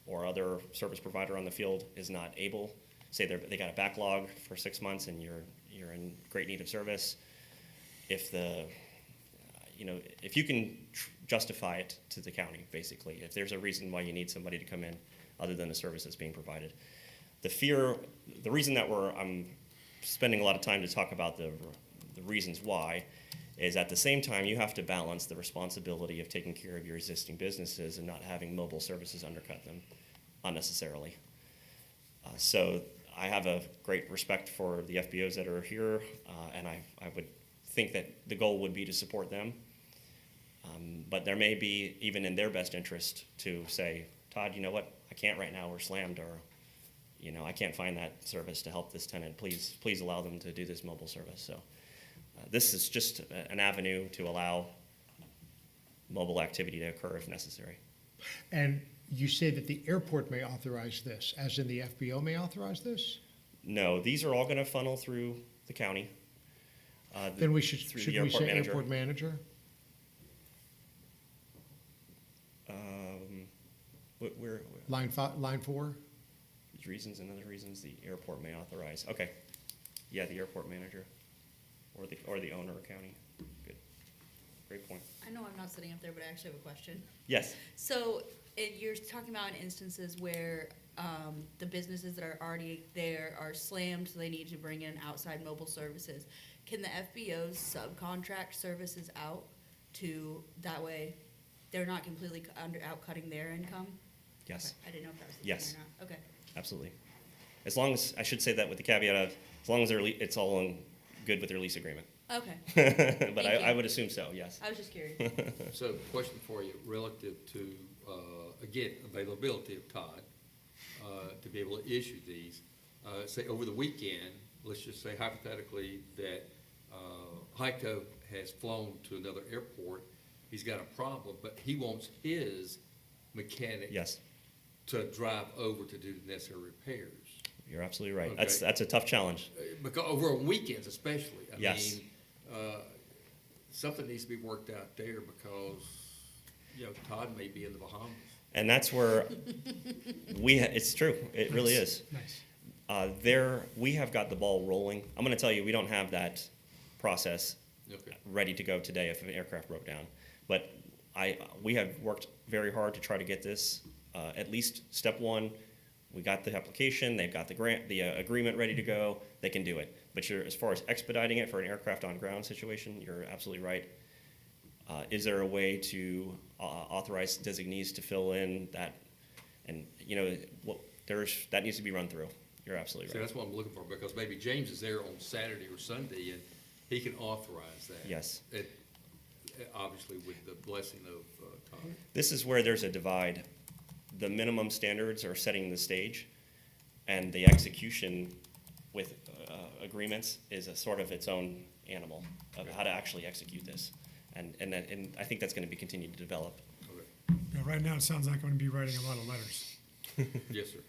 Speaker 10: or other service provider on the field is not able, say they got a backlog for 6 months and you're in great need of service, if you can justify it to the county, basically, if there's a reason why you need somebody to come in other than the service that's being provided. The reason that I'm spending a lot of time to talk about the reasons why is at the same time you have to balance the responsibility of taking care of your existing businesses and not having mobile services undercut them unnecessarily. So I have a great respect for the FBOs that are here, and I would think that the goal would be to support them. But there may be, even in their best interest, to say, Todd, you know what, I can't right now, we're slammed, or I can't find that service to help this tenant. Please allow them to do this mobile service. So this is just an avenue to allow mobile activity to occur if necessary.
Speaker 2: And you say that the airport may authorize this, as in the FBO may authorize this?
Speaker 10: No, these are all going to funnel through the county.
Speaker 2: Then
Speaker 10: through
Speaker 2: should
Speaker 10: the
Speaker 2: we say
Speaker 10: manager.
Speaker 2: airport manager?
Speaker 10: Where
Speaker 2: Line 4?
Speaker 10: reasons and other reasons the airport may authorize. Okay, yeah, the airport manager or the owner of county. Good, great point.
Speaker 6: I know I'm not sitting up there, but I actually have a question.
Speaker 10: Yes.
Speaker 6: So you're talking about instances where the businesses that are already there are slammed, so they need to bring in outside mobile services. Can the FBOs subcontract services out to, that way they're not completely outcutting their income?
Speaker 10: Yes.
Speaker 6: Okay, I didn't know if that was the
Speaker 10: Yes.
Speaker 6: thing or not. Okay.
Speaker 10: Absolutely. As long as, I should say that with the caveat of, as long as it's all good with their lease agreement.
Speaker 6: Okay.
Speaker 10: But
Speaker 6: Thank you.
Speaker 10: I would assume so, yes.
Speaker 6: I was just curious.
Speaker 1: So question for you, relative to again, availability of Todd, to be able to issue these. Say over the weekend, let's just say hypothetically that, Heiko has flown to another airport, he's got a problem, but he wants his mechanic
Speaker 10: Yes,
Speaker 1: to drive over to do the necessary repairs.
Speaker 10: you're absolutely right.
Speaker 1: Okay.
Speaker 10: That's a tough challenge.
Speaker 1: Because over on weekends especially, I
Speaker 10: Yes.
Speaker 1: mean, something needs to be worked out there because, you know, Todd may be in the Bahamas.
Speaker 10: And that's where it's true, it really is.
Speaker 5: Nice.
Speaker 10: We have got the ball rolling. I'm gonna tell you, we don't have that process
Speaker 1: Okay.
Speaker 10: ready to go today if an aircraft broke down. But we have worked very hard to try to get this, at least step one. We got the application, they've got the grant, the agreement ready to go, they can do it. But as far as expediting it for an aircraft on ground situation, you're absolutely right. Is there a way to authorize designees to fill in that? And, you know, that needs to be run through. You're absolutely
Speaker 1: See,
Speaker 10: right.
Speaker 1: that's what I'm looking for, because maybe James is there on Saturday or Sunday, and he can authorize that.
Speaker 10: Yes.
Speaker 1: Obviously with the blessing of Todd.
Speaker 10: This is where there's a divide. The minimum standards are setting the stage, and the execution with agreements is a sort of its own animal of how to actually execute this. And I think that's going to be continued to develop.
Speaker 1: Okay.
Speaker 5: Yeah, right now, it sounds like I'm going to be writing a lot of letters.
Speaker 1: Yes, sir.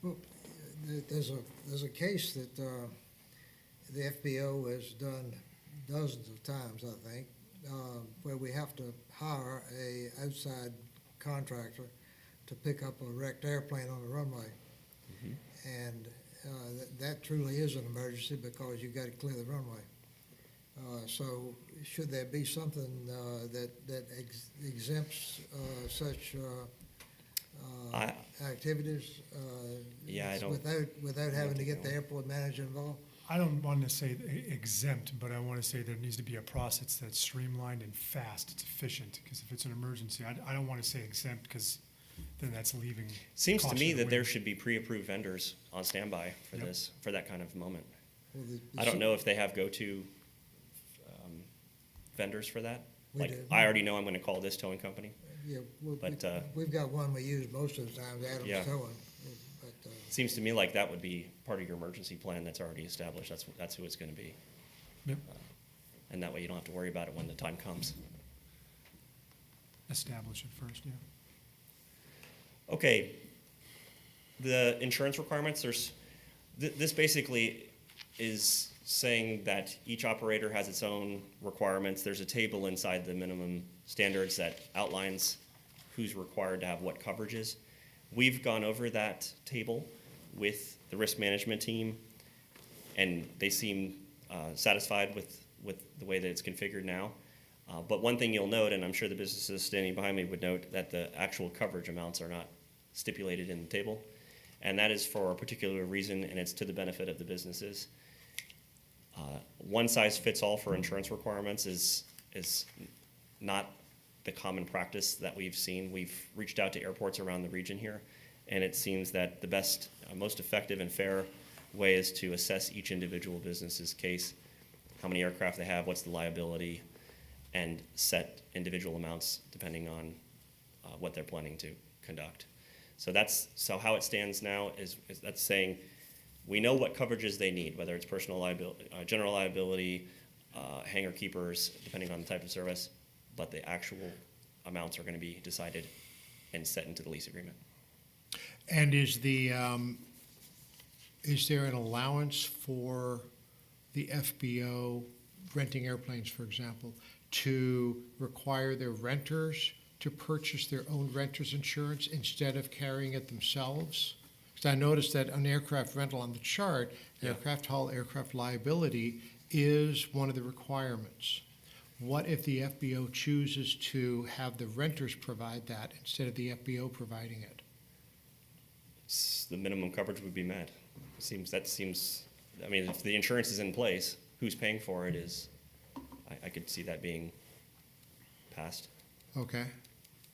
Speaker 7: Well, there's a case that the FBO has done dozens of times, I think, where we have to hire a outside contractor to pick up a wrecked airplane on the runway. And that truly is an emergency because you got to clear the runway. So should there be something that exempts such activities
Speaker 10: Yeah, I don't-
Speaker 7: without having to get the airport manager involved?
Speaker 5: I don't want to say exempt, but I want to say there needs to be a process that's streamlined and fast, it's efficient, because if it's an emergency, I don't want to say exempt, because then that's leaving.
Speaker 10: Seems to
Speaker 5: caution
Speaker 10: me
Speaker 5: to
Speaker 10: that there
Speaker 5: wind.
Speaker 10: should be pre-approved vendors on standby for
Speaker 5: Yep.
Speaker 10: this, for that kind of moment.
Speaker 7: Well,
Speaker 10: I don't know if they have go-to vendors for that.
Speaker 7: We
Speaker 10: Like,
Speaker 7: do.
Speaker 10: I already know I'm going to call this towing company.
Speaker 7: Yeah,
Speaker 10: But,
Speaker 7: we've got one we use most of the time, Adams
Speaker 10: Yeah.
Speaker 7: Towing. But,
Speaker 10: Seems to me like that would be part of your emergency plan that's already established. That's who it's going to be.
Speaker 5: Yep,
Speaker 10: And that way you don't have to worry about it when the time comes.
Speaker 5: establish it first, yeah.
Speaker 10: Okay, the insurance requirements, this basically is saying that each operator has its own requirements. There's a table inside the minimum standards that outlines who's required to have what coverages. We've gone over that table with the risk management team, and they seem satisfied with the way that it's configured now. But one thing you'll note, and I'm sure the businesses standing behind me would note, that the actual coverage amounts are not stipulated in the table. And that is for a particular reason, and it's to the benefit of the businesses. One size fits all for insurance requirements is not the common practice that we've seen. We've reached out to airports around the region here, and it seems that the best, most effective and fair way is to assess each individual business's case, how many aircraft they have, what's the liability, and set individual amounts depending on what they're planning to conduct. So how it stands now is that's saying we know what coverages they need, whether it's personal liability, general liability, hangar keepers, depending on the type of service, but the actual amounts are going to be decided and set into the lease agreement.
Speaker 2: And is there an allowance for the FBO renting airplanes, for example, to require their renters to purchase their own renter's insurance instead of carrying it themselves? Because I noticed that on aircraft rental on the chart, aircraft hull, aircraft liability is one of the requirements. What if the FBO chooses to have the renters provide that instead of the FBO providing it?
Speaker 10: The minimum coverage would be met. I mean, if the insurance is in place, who's paying for it is, I could see that being passed.
Speaker 2: Okay.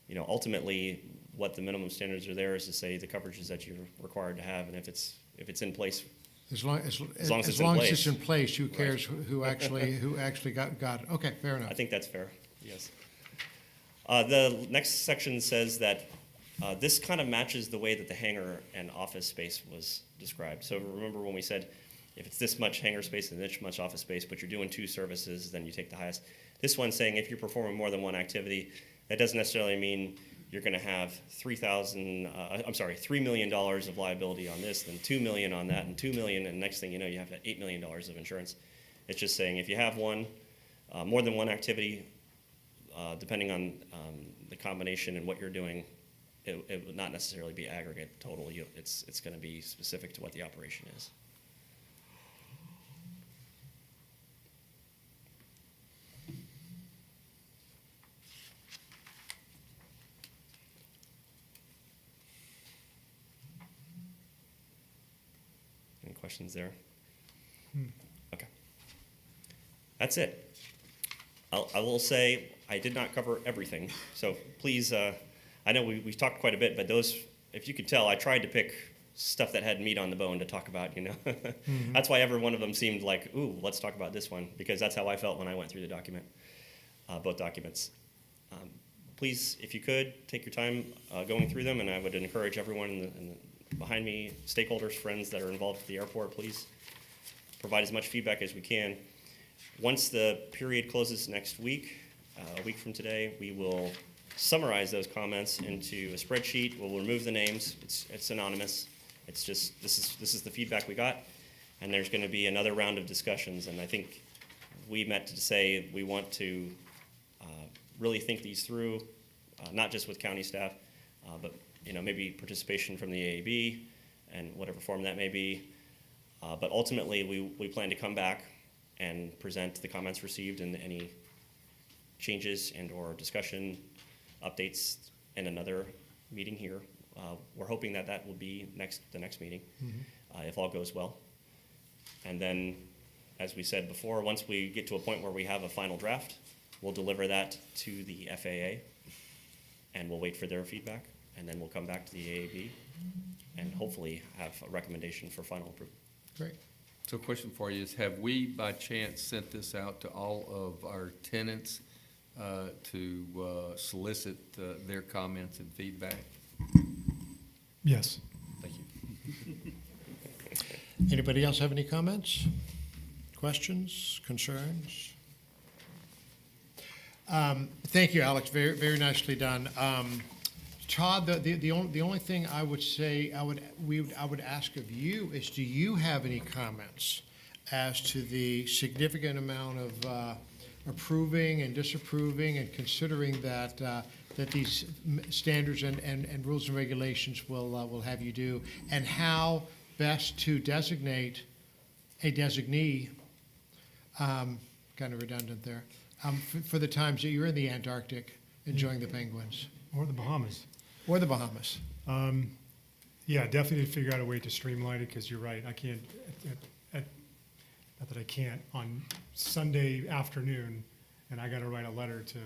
Speaker 10: You know, ultimately, what the minimum standards are there is to say the coverages that you're required to have, and if it's in place,
Speaker 2: As long as
Speaker 10: it's in
Speaker 2: it's
Speaker 10: place.
Speaker 2: in place, who cares who actually got it? Okay, fair enough.
Speaker 10: I think that's fair, yes. The next section says that this kind of matches the way that the hangar and office space was described. So remember when we said, if it's this much hangar space and this much office space, but you're doing 2 services, then you take the highest. This one's saying if you're performing more than one activity, that doesn't necessarily mean you're going to have $3 million of liability on this, then $2 million on that, and $2 million, and next thing you know, you have $8 million of insurance. It's just saying if you have more than one activity, depending on the combination and what you're doing, it would not necessarily be aggregate total. It's going to be specific to what the operation is. Any questions there? Okay. That's it. I will say I did not cover everything, so please, I know we've talked quite a bit, but those, if you could tell, I tried to pick stuff that had meat on the bone to talk about, you know. That's why every one of them seemed like, ooh, let's talk about this one, because that's how I felt when I went through the document, both documents. Please, if you could, take your time going through them, and I would encourage everyone behind me, stakeholders, friends that are involved at the airport, please provide as much feedback as we can. Once the period closes next week, a week from today, we will summarize those comments into a spreadsheet. We'll remove the names. It's anonymous. It's just, this is the feedback we got, and there's going to be another round of discussions, and I think we met to say we want to really think these through, not just with county staff, but maybe participation from the AAB and whatever form that may be. But ultimately, we plan to come back and present the comments received and any changes and or discussion updates in another meeting here. We're hoping that will be the next meeting, if all goes well. And then, as we said before, once we get to a point where we have a final draft, we'll deliver that to the FAA, and we'll wait for their feedback, and then we'll come back to the AAB and hopefully have a recommendation for final approval.
Speaker 2: Great.
Speaker 1: So question for you is, have we by chance sent this out to all of our tenants to solicit their comments and feedback?
Speaker 5: Yes.
Speaker 1: Thank you.
Speaker 2: Anybody else have any comments, questions, concerns? Thank you, Alex. Very, very nicely done. Todd, the only thing I would say I would ask of you is, do you have any comments as to the significant amount of approving and disapproving and considering that these standards and rules and regulations will have you do, and how best to designate a designee, kind of redundant there, for the times that you're in the Antarctic enjoying the penguins?
Speaker 5: Or the Bahamas.
Speaker 2: Or the Bahamas.
Speaker 5: Yeah, definitely figure out a way to streamline it, because you're right. I can't, not that I can't, on Sunday afternoon, and I got to write a letter to,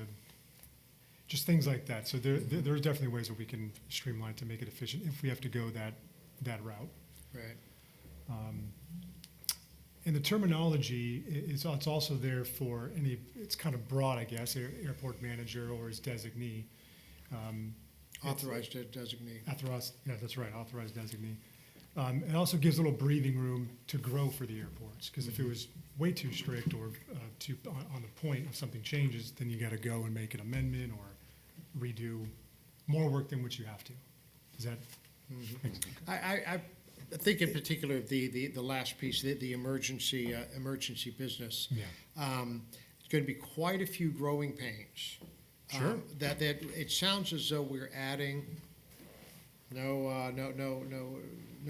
Speaker 5: just things like that. So there's definitely ways that we can streamline to make it efficient if we have to go that route.
Speaker 2: Right.
Speaker 5: And the terminology, it's also there for any, it's kind of broad, I guess, airport manager or his designee.
Speaker 2: Authorized designee.
Speaker 5: Authorized, yeah, that's right, authorized designee. It also gives a little breathing room to grow for the airports, because if it was way too strict or on the point of something changes, then you got to go and make an amendment or redo more work than what you have to. Is that?
Speaker 2: I think in particular the last piece, the emergency business.
Speaker 5: Yeah.
Speaker 2: It's going to be quite a few growing pains.
Speaker 5: Sure.
Speaker 2: That it sounds as though we're adding, no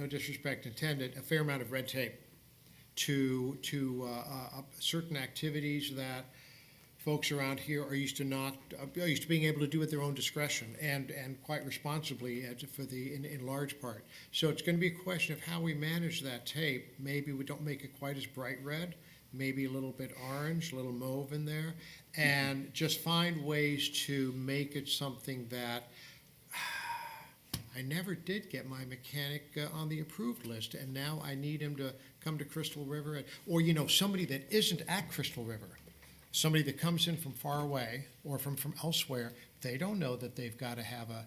Speaker 2: disrespect intended, a fair amount of red tape to certain activities that folks around here are used to being able to do at their own discretion and quite responsibly in large part. So it's going to be a question of how we manage that tape. Maybe we don't make it quite as bright red, maybe a little bit orange, a little mauve in there, and just find ways to make it something that I never did get my mechanic on the approved list, and now I need him to come to Crystal River, or somebody that isn't at Crystal River somebody that comes in from far away or from elsewhere, they don't know that they've got to have a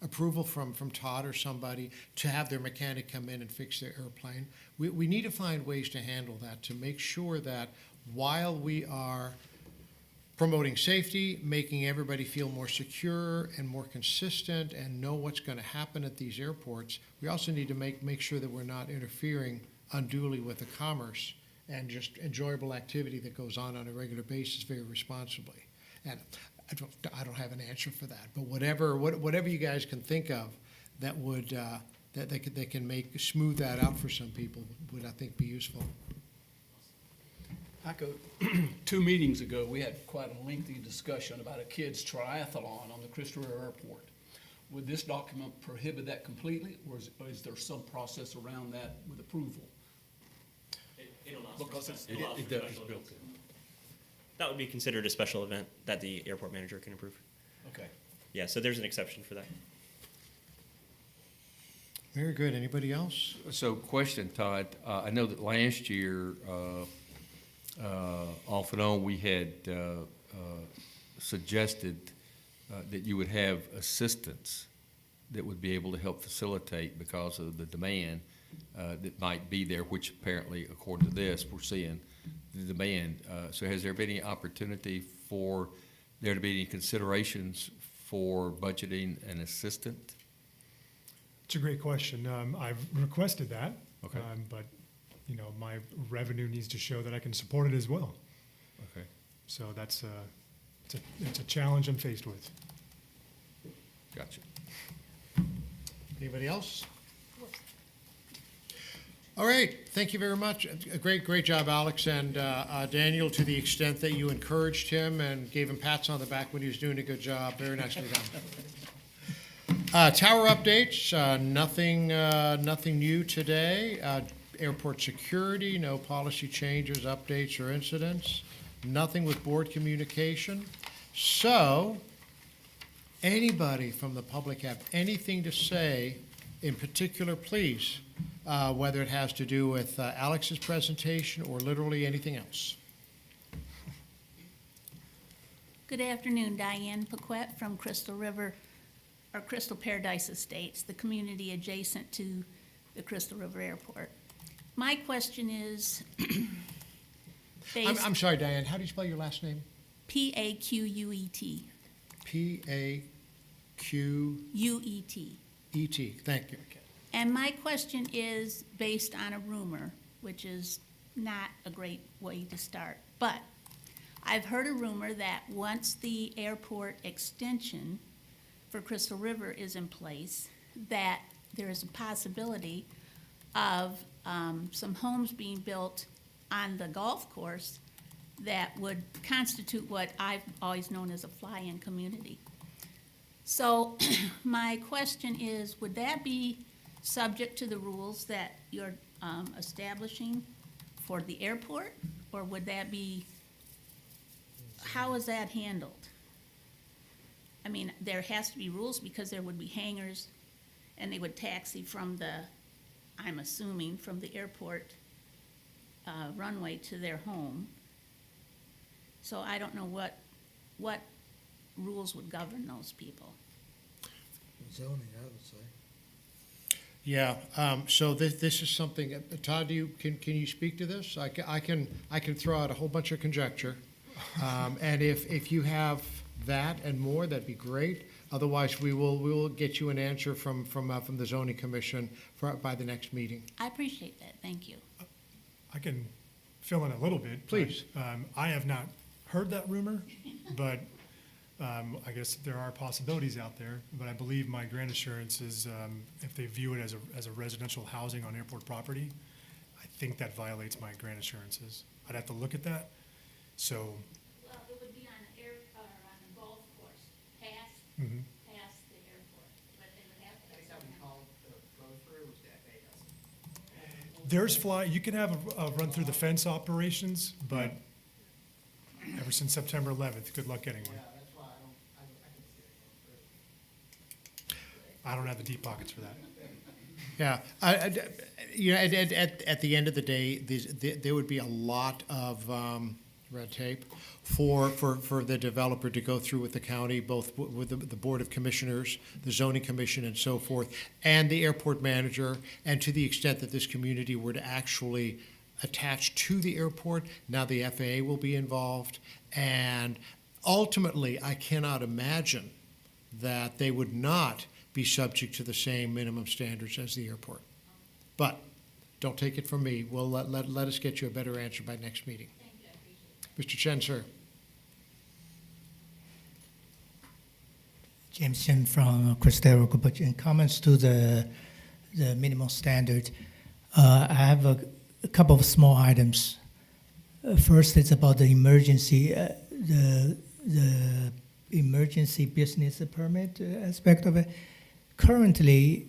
Speaker 2: approval from Todd or somebody to have their mechanic come in and fix their airplane. We need to find ways to handle that, to make sure that while we are promoting safety, making everybody feel more secure and more consistent and know what's going to happen at these airports, we also need to make sure that we're not interfering unduly with the commerce and just enjoyable activity that goes on a regular basis very responsibly. And I don't have an answer for that, but whatever you guys can think of that would that can make smooth that out for some people would, I think, be useful.
Speaker 12: Heiko, 2 meetings ago, we had quite a lengthy discussion about a kids' triathlon on the Crystal River Airport. Would this document prohibit that completely, or is there some process around that with approval?
Speaker 10: It allows
Speaker 12: Because
Speaker 10: for
Speaker 12: it's-
Speaker 10: it allows
Speaker 1: It
Speaker 10: for
Speaker 1: does,
Speaker 10: special
Speaker 1: it's built
Speaker 10: events. That would be considered a special event that the airport manager can approve.
Speaker 12: Okay.
Speaker 10: Yeah, so there's an exception for that.
Speaker 2: Very good. Anybody else?
Speaker 1: So question, Todd, I know that last year, off and on, we had suggested that you would have assistants that would be able to help facilitate because of the demand that might be there, which apparently, according to this, we're seeing the demand. So has there been any opportunity for there to be any considerations for budgeting an assistant?
Speaker 5: It's a great question. I've requested that.
Speaker 1: Okay.
Speaker 5: But, you know, my revenue needs to show that I can support it as well.
Speaker 1: Okay.
Speaker 5: So that's it's a challenge I'm faced with.
Speaker 1: Gotcha.
Speaker 2: Anybody else? All right, thank you very much. A great job, Alex and Daniel, to the extent that you encouraged him and gave him pats on the back when he was doing a good job. Very nicely done. Tower updates, nothing new today. Airport security, no policy changes, updates, or incidents. Nothing with board communication. So, anybody from the public have anything to say in particular, please, whether it has to do with Alex's presentation or literally anything else.
Speaker 13: Good afternoon, Diane Paquette from Crystal River, or Crystal Paradise Estates, the community adjacent to the Crystal River Airport. My question is, based
Speaker 2: I'm sorry, Diane, how do you spell your last name?
Speaker 13: P-A-Q-U-E-T.
Speaker 2: P-A-Q-E-T.
Speaker 13: U-E-T.
Speaker 2: Thank you.
Speaker 13: And my question is based on a rumor, which is not a great way to start. But I've heard a rumor that once the airport extension for Crystal River is in place, that there is a possibility of some homes being built on the golf course that would constitute what I've always known as a fly-in community. So my question is, would that be subject to the rules that you're establishing for the airport? Or would that be, how is that handled? I mean, there has to be rules because there would be hangars and they would taxi from the, I'm assuming, from the airport runway to their home. So I don't know what rules would govern those people.
Speaker 7: Zoning, I would say.
Speaker 2: Yeah, so this is something, Todd, can you speak to this? I can throw out a whole bunch of conjecture. And if you have that and more, that'd be great. Otherwise, we will get you an answer from the zoning commission by the next meeting.
Speaker 13: I appreciate that, thank you.
Speaker 5: I can fill in a little bit. but,
Speaker 2: Please.
Speaker 5: I have not heard that rumor, but I guess there are possibilities out there. But I believe my grant assurance is if they view it as a residential housing on airport property, I think that violates my grant assurances. I'd have to look at that. So,
Speaker 13: Well, it would be on the on the golf course, past
Speaker 5: mhm.
Speaker 13: the airport, but they would have to.
Speaker 5: There's you can have a run through the fence operations, but ever since September 11th, good luck getting one. I don't have the deep pockets for that.
Speaker 2: Yeah, at the end of the day, there would be a lot of red tape, for the developer to go through with the county, both with the Board of Commissioners, the Zoning Commission, and so forth, and the airport manager, and to the extent that this community were to actually attach to the airport, now the FAA will be involved, and ultimately, I cannot imagine that they would not be subject to the same minimum standards as the airport. But don't take it from me. We'll let us get you a better answer by next meeting.
Speaker 8: Thank you, I appreciate it.
Speaker 2: Mr. Chen, sir.
Speaker 9: James Chen from Cristero Group. In comments to the minimum standard, I have a couple of small items. First, it's about the emergency, the emergency business permit aspect of it. Currently,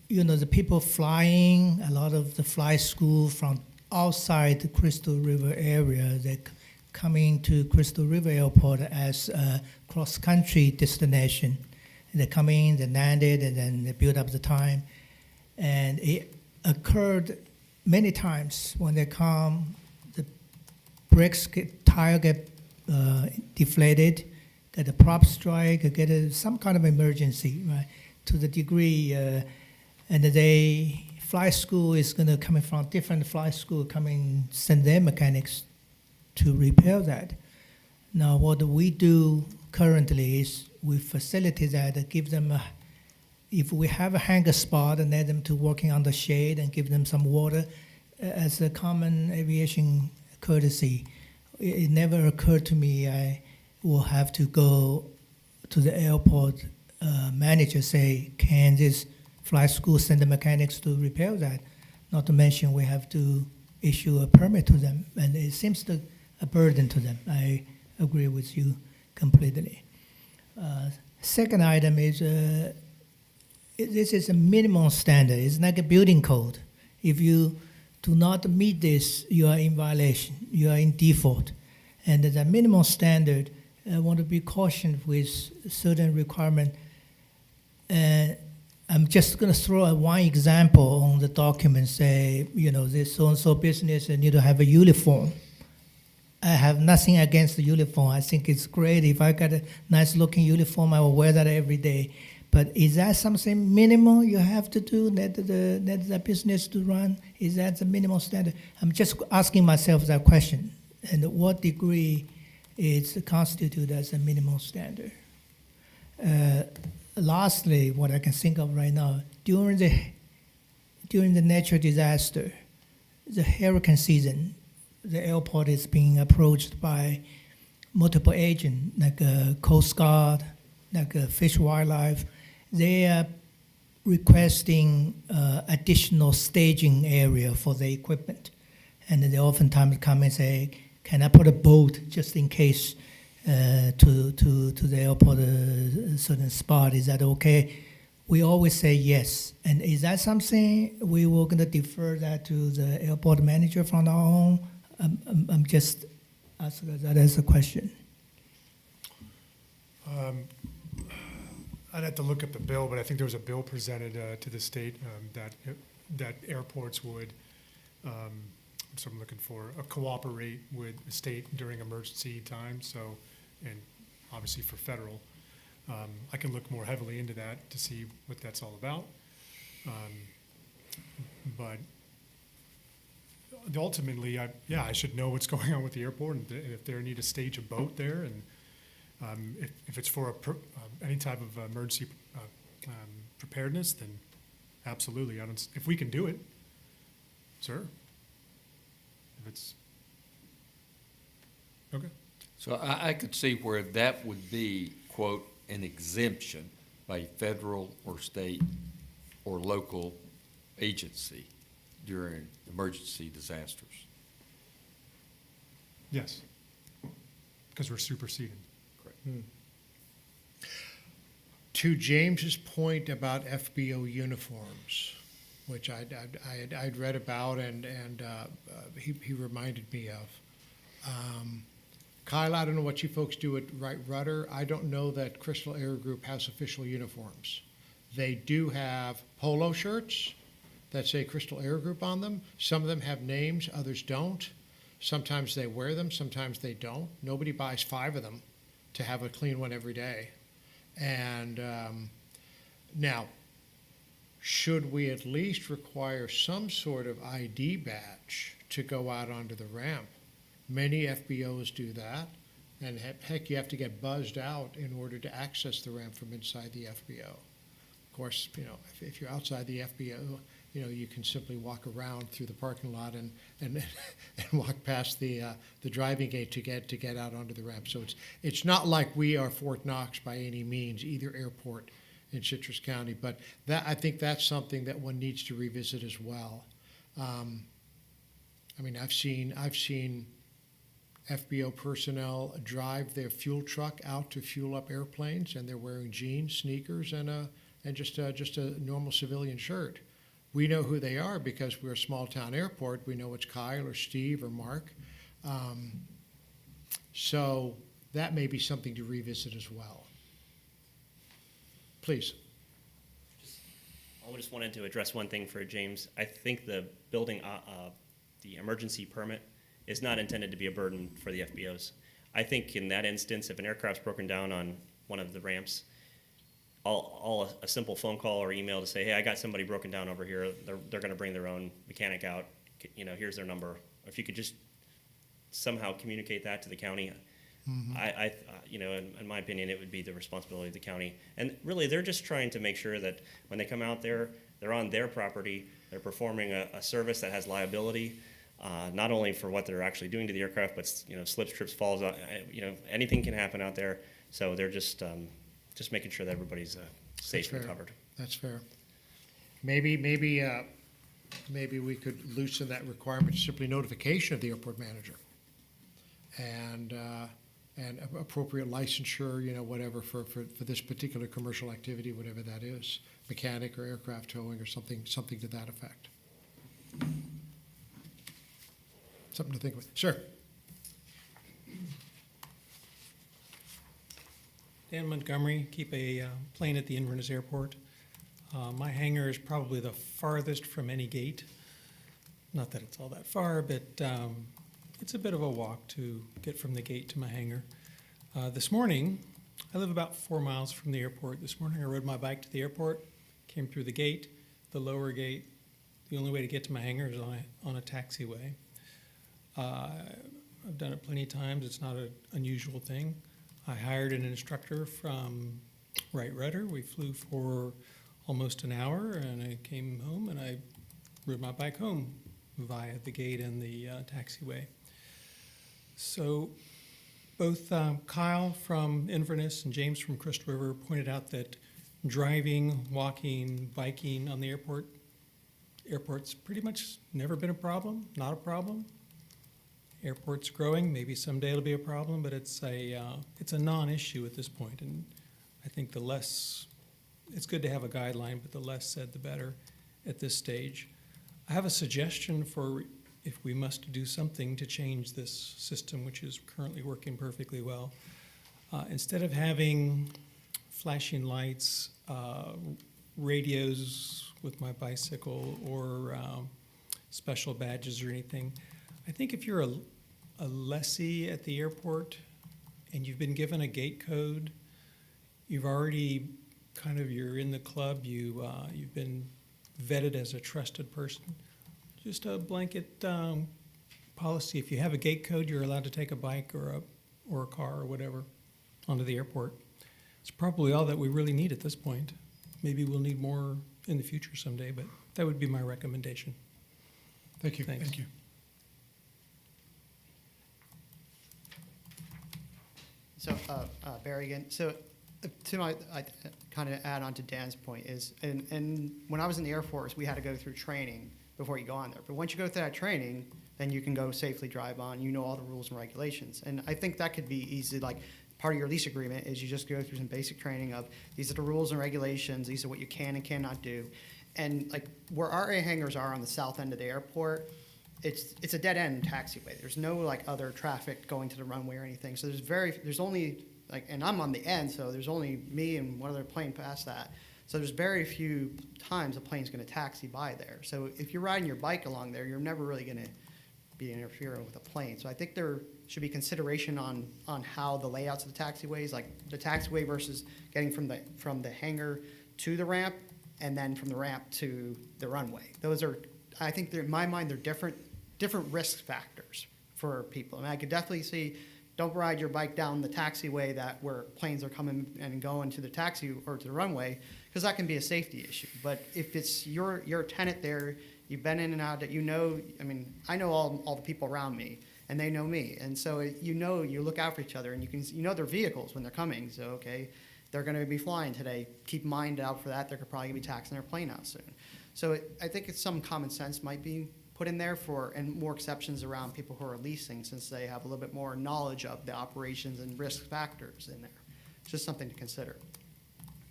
Speaker 9: the people flying, a lot of the fly school from outside the Crystal River area, they're coming to Crystal River Airport as a cross-country destination. They come in, they landed, and then they build up the time. And it occurred many times when they come, the tire get deflated, get a prop strike, get some kind of emergency, right? To the degree, and the fly school is going to come in from different fly school, send their mechanics to repair that. Now, what we do currently is we facilitate that, give them, if we have a hangar spot, and let them to working on the shade and give them some water as a common aviation courtesy. It never occurred to me I will have to go to the airport manager, say, can this fly school send the mechanics to repair that? Not to mention we have to issue a permit to them, and it seems a burden to them. I agree with you completely. Second item is this is a minimum standard. It's like a building code. If you do not meet this, you are in violation. You are in default. And the minimum standard, I want to be cautious with certain requirement. I'm just going to throw one example on the document, say, this so-and-so business need to have a uniform. I have nothing against the uniform. I think it's great. If I got a nice looking uniform, I will wear that every day. But is that something minimal you have to do that the business to run? Is that the minimum standard? I'm just asking myself that question. And what degree is constituted as a minimum standard? Lastly, what I can think of right now, during the natural disaster, the hurricane season, the airport is being approached by multiple agents, like Coast Guard, like Fish Wildlife. They are requesting additional staging area for the equipment. And they oftentimes come and say, can I put a boat just in case to the airport, a certain spot? Is that okay? We always say yes. And is that something we were going to defer that to the airport manager from our own? I'm just asking that as a question.
Speaker 5: I'd have to look up the bill, but I think there was a bill presented to the state that airports would, so I'm looking for, cooperate with the state during emergency time, so, and obviously for federal. I can look more heavily into that to see what that's all about. But ultimately, I should know what's going on with the airport, and if they need to stage a boat there, and if it's for any type of emergency preparedness, then absolutely. If we can do it, sir. If it's okay.
Speaker 1: So I could see where that would be, quote, an exemption by a federal or state or local agency during emergency disasters.
Speaker 5: Yes, because we're superseding.
Speaker 1: Correct.
Speaker 2: To James's point about FBO uniforms, which I'd read about and he reminded me of. Kyle, I don't know what you folks do at Wright Rudder. I don't know that Crystal Air Group has official uniforms. They do have polo shirts that say Crystal Air Group on them. Some of them have names, others don't. Sometimes they wear them, sometimes they don't. Nobody buys 5 of them to have a clean one every day. And now, should we at least require some sort of ID badge to go out onto the ramp? Many FBOs do that, and heck, you have to get buzzed out in order to access the ramp from inside the FBO. Of course, you know, if you're outside the FBO, you know, you can simply walk around through the parking lot and and walk past the driving gate to get out onto the ramp. So it's not like we are Fort Knox by any means, either airport in Citrus County. But that, I think that's something that one needs to revisit as well. I mean, I've seen FBO personnel drive their fuel truck out to fuel up airplanes, and they're wearing jeans, sneakers, and just a normal civilian shirt. We know who they are because we're a small town airport. We know it's Kyle or Steve or Mark. So that may be something to revisit as well. Please.
Speaker 10: I just wanted to address one thing for James. I think the building, the emergency permit is not intended to be a burden for the FBOs. I think in that instance, if an aircraft's broken down on one of the ramps, a simple phone call or email to say, hey, I got somebody broken down over here. They're going to bring their own mechanic out. You know, here's their number. If you could just somehow communicate that to the county, you know, in my opinion, it would be the responsibility of the county. And really, they're just trying to make sure that when they come out there, they're on their property. They're performing a service that has liability, not only for what they're actually doing to the aircraft, but, you know, slips, trips, falls. You know, anything can happen out there. So they're just making sure that everybody's safe and covered.
Speaker 2: That's fair. Maybe we could loosen that requirement to simply notification of the airport manager and appropriate licensure, you know, whatever for this particular commercial activity, whatever that is, mechanic or aircraft towing or something to that effect. Something to think about. Sir.
Speaker 14: Dan Montgomery, keep a plane at the Inverness Airport. My hangar is probably the farthest from any gate. Not that it's all that far, but it's a bit of a walk to get from the gate to my hangar. This morning, I live about 4 miles from the airport. This morning I rode my bike to the airport, came through the gate, the lower gate. The only way to get to my hangar is on a taxiway. I've done it plenty of times. It's not an unusual thing. I hired an instructor from Wright Rudder. We flew for almost an hour, and I came home and I rode my bike home via the gate and the taxiway. So both Kyle from Inverness and James from Crystal River pointed out that driving, walking, biking on the airport's pretty much never been a problem, not a problem. Airport's growing, maybe someday it'll be a problem, but it's a non-issue at this point. And I think it's good to have a guideline, but the less said, the better at this stage. I have a suggestion for if we must do something to change this system, which is currently working perfectly well. Instead of having flashing lights, radios with my bicycle, or special badges or anything, I think if you're a lessee at the airport and you've been given a gate code, you've already you're in the club, you've been vetted as a trusted person. Just a blanket policy. If you have a gate code, you're allowed to take a bike or a car or whatever onto the airport. It's probably all that we really need at this point. Maybe we'll need more in the future someday, but that would be my recommendation.
Speaker 2: Thank you.
Speaker 14: Thanks.
Speaker 2: Thank you.
Speaker 3: So, Barry again. So, I kind of add on to Dan's point is, and when I was in the Air Force, we had to go through training before you go on there. But once you go through that training, then you can go safely drive on. You know all the rules and regulations. And I think that could be easy, like part of your lease agreement is you just go through some basic training of these are the rules and regulations, these are what you can and cannot do. And like where our hangars are on the south end of the airport, it's a dead end taxiway. There's no like other traffic going to the runway or anything. So there's only like, and I'm on the end, so there's only me and one other plane past that. So there's very few times a plane's going to taxi by there. So if you're riding your bike along there, you're never really going to be interfering with a plane. So I think there should be consideration on how the layouts of the taxiways, like the taxiway versus getting from the hangar to the ramp, and then from the ramp to the runway. Those are, I think, in my mind, they're different risk factors for people. I mean, I could definitely see, don't ride your bike down the taxiway where planes are coming and going to the taxi or to the runway, because that can be a safety issue. But if it's your tenant there, you've been in and out, I mean, I know all the people around me, and they know me. And so you look out for each other, and you know their vehicles when they're coming. So, okay, they're going to be flying today. Keep mind out for that. They're probably going to be taxing their plane out soon. So I think it's some common sense might be put in there and more exceptions around people who are leasing, since they have a little bit more knowledge of the operations and risk factors in there. It's just something to consider.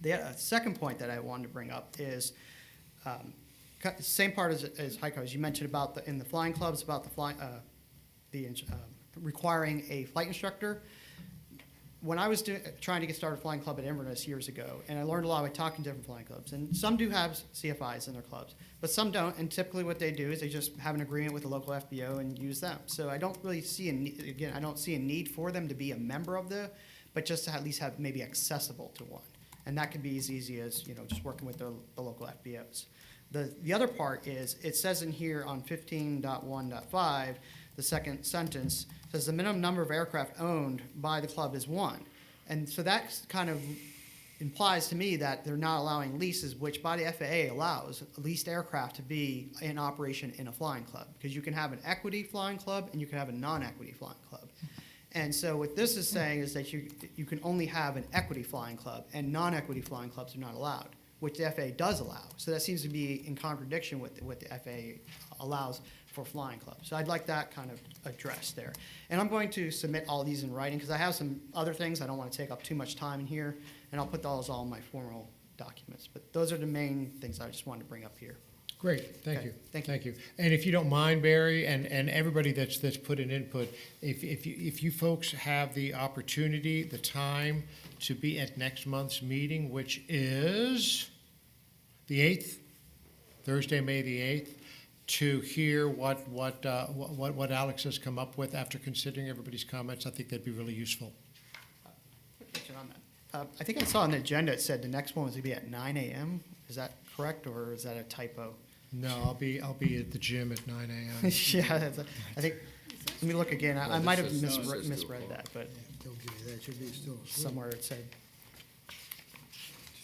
Speaker 3: The second point that I wanted to bring up is same part as Heiko, as you mentioned about in the flying clubs, about requiring a flight instructor. When I was trying to get started flying club at Inverness years ago, and I learned a lot by talking to different flying clubs, and some do have CFIs in their clubs, but some don't, and typically what they do is they just have an agreement with the local FBO and use them. So I don't really see I don't see a need for them to be a member of but just to at least have maybe accessible to one. And that could be as easy as, just working with the local FBOs. The other part is, it says in here on 15.1.5, the second sentence, says the minimum number of aircraft owned by the club is 1. And so that kind of implies to me that they're not allowing leases, which by the FAA allows leased aircraft to be in operation in a flying club. Because you can have an equity flying club and you can have a non-equity flying club. And so what this is saying is that you can only have an equity flying club, and non-equity flying clubs are not allowed, which the FAA does allow. So that seems to be in contradiction with what the FAA allows for flying clubs. So I'd like that kind of addressed there. And I'm going to submit all these in writing, because I have some other things. I don't want to take up too much time in here, and I'll put those all in my formal documents. But those are the main things I just wanted to bring up here.
Speaker 2: Great, thank you.
Speaker 3: Thank you.
Speaker 2: And if you don't mind, Barry, and everybody that's put in input, if you folks have the opportunity, the time to be at next month's meeting, which is the 8th, Thursday, May the 8th, to hear what Alex has come up with after considering everybody's comments, I think that'd be really useful.
Speaker 3: Quick question on that. I think I saw on the agenda it said the next one was going to be at 9 a.m. Is that correct, or is that a typo?
Speaker 2: No, I'll be at the gym at 9 a.m.
Speaker 3: Yeah, I think, let me look again. I might have misread that, but
Speaker 7: Don't give me that, it should be still.
Speaker 3: somewhere it said.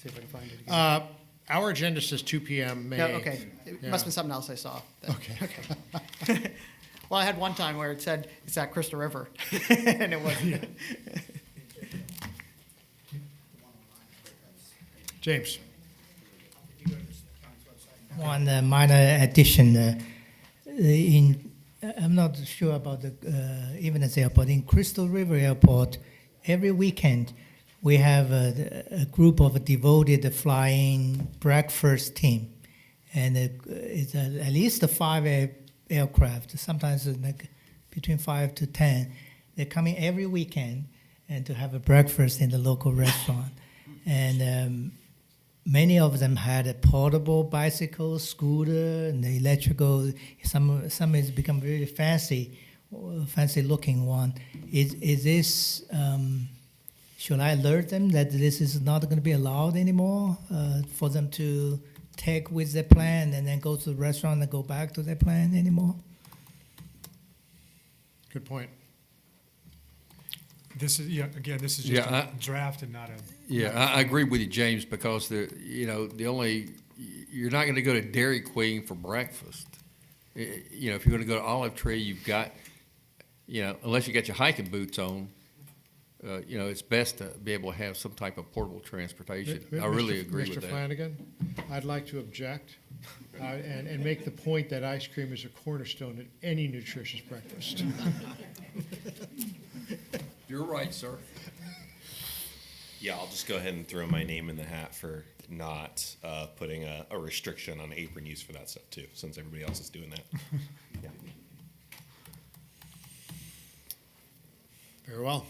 Speaker 3: See if I can find it again.
Speaker 2: Our agenda says 2 p.m. May 8th.
Speaker 3: No, okay. It
Speaker 2: Yeah.
Speaker 3: must have been something else I saw. then.
Speaker 2: Okay.
Speaker 3: Well, I had one time where it said it's at Crystal River, and it wasn't.
Speaker 2: James.
Speaker 9: One minor addition, I'm not sure about the Inverness Airport. In Crystal River Airport, every weekend we have a group of devoted flying breakfast team, and it's at least 5 aircraft. Sometimes like between 5 to 10. They're coming every weekend and to have a breakfast in the local restaurant, and. Many of them had a portable bicycle, scooter, and the electrical. Some has become very fancy looking one. Is this? Should I alert them that this is not going to be allowed anymore for them to take with their plan and then go to the restaurant and go back to their plan anymore?
Speaker 2: Good point.
Speaker 5: This is, again, this is just
Speaker 1: Yeah,
Speaker 5: a draft and not a.
Speaker 1: Yeah, I agree with you, James, because you're not gonna go to Dairy Queen for breakfast. If you're gonna go to Olive Tree, you've got, unless you got your hiking boots on, it's best to be able to have some type of portable transportation. I really agree with
Speaker 2: Mr.
Speaker 1: that.
Speaker 2: Flanagan, I'd like to object and make the point that ice cream is a cornerstone at any nutritious breakfast.
Speaker 1: You're right, sir.
Speaker 11: Yeah, I'll just go ahead and throw my name in the hat for not putting a restriction on apron use for that stuff too, since everybody else is doing that. Yeah.
Speaker 2: Very well.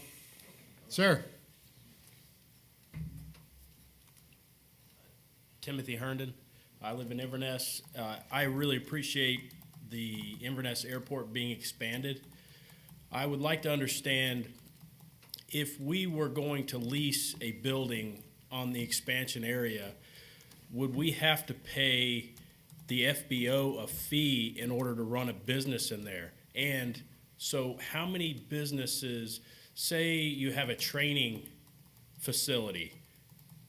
Speaker 2: Sir?
Speaker 4: Timothy Herndon. I live in Inverness. I really appreciate the Inverness Airport being expanded. I would like to understand if we were going to lease a building on the expansion area, would we have to pay the FBO a fee in order to run a business in there? And so how many businesses, say you have a training facility,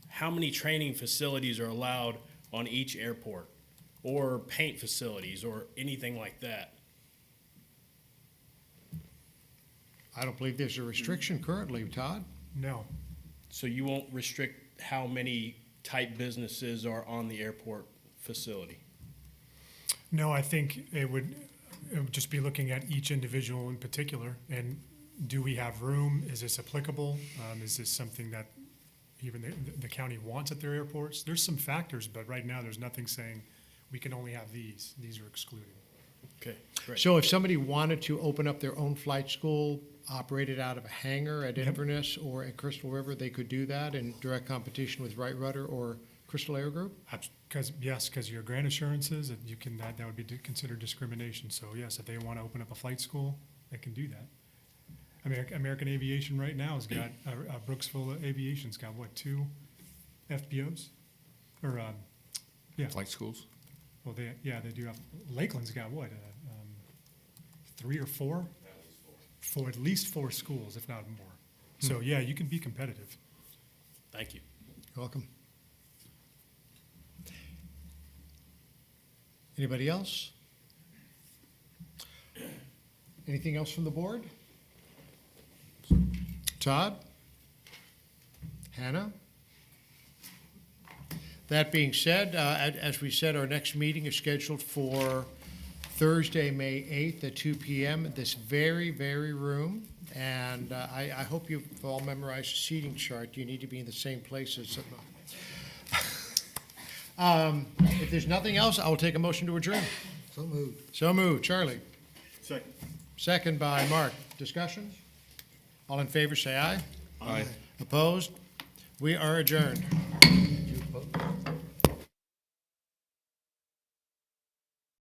Speaker 4: how many training facilities are allowed on each airport? Or paint facilities or anything like that?
Speaker 2: I don't believe there's a restriction currently, Todd.
Speaker 5: No,
Speaker 4: So you won't restrict how many type businesses are on the airport facility?
Speaker 5: no, I think it would just be looking at each individual in particular, and do we have room? Is this applicable? Is this something that even the county wants at their airports? There's some factors, but right now, there's nothing saying we can only have these. These are excluded.
Speaker 4: Okay, great.
Speaker 2: So if somebody wanted to open up their own flight school, operated out of a hangar at
Speaker 5: Yep.
Speaker 2: Inverness or at Crystal River, they could do that in direct competition with Wright Rudder or Crystal Air Group?
Speaker 5: Because your grant assurances, that you can, that would be considered discrimination. So yes, if they want to open up a flight school, they can do that. American Aviation right now has got, Brooksville Aviation's got what, 2 FBOs? Or, yeah,
Speaker 1: Flight schools?
Speaker 5: well, they do have, Lakeland's got what, 3 or 4? For at least 4 schools, if not more. So yeah, you can be competitive.
Speaker 4: Thank you.
Speaker 2: You're welcome. Anybody else? Anything else from the board? Todd? Hannah? That being said, as we said, our next meeting is scheduled for Thursday, May 8th at 2 p.m. at this very, very room. And I hope you've all memorized the seating chart. You need to be in the same places. If there's nothing else, I will take a motion to adjourn.
Speaker 7: So moved.
Speaker 2: So moved. Charlie?
Speaker 12: Second.
Speaker 2: Second by Mark. Discussion? All in favor, say aye.
Speaker 1: Aye.
Speaker 2: Opposed? We are adjourned.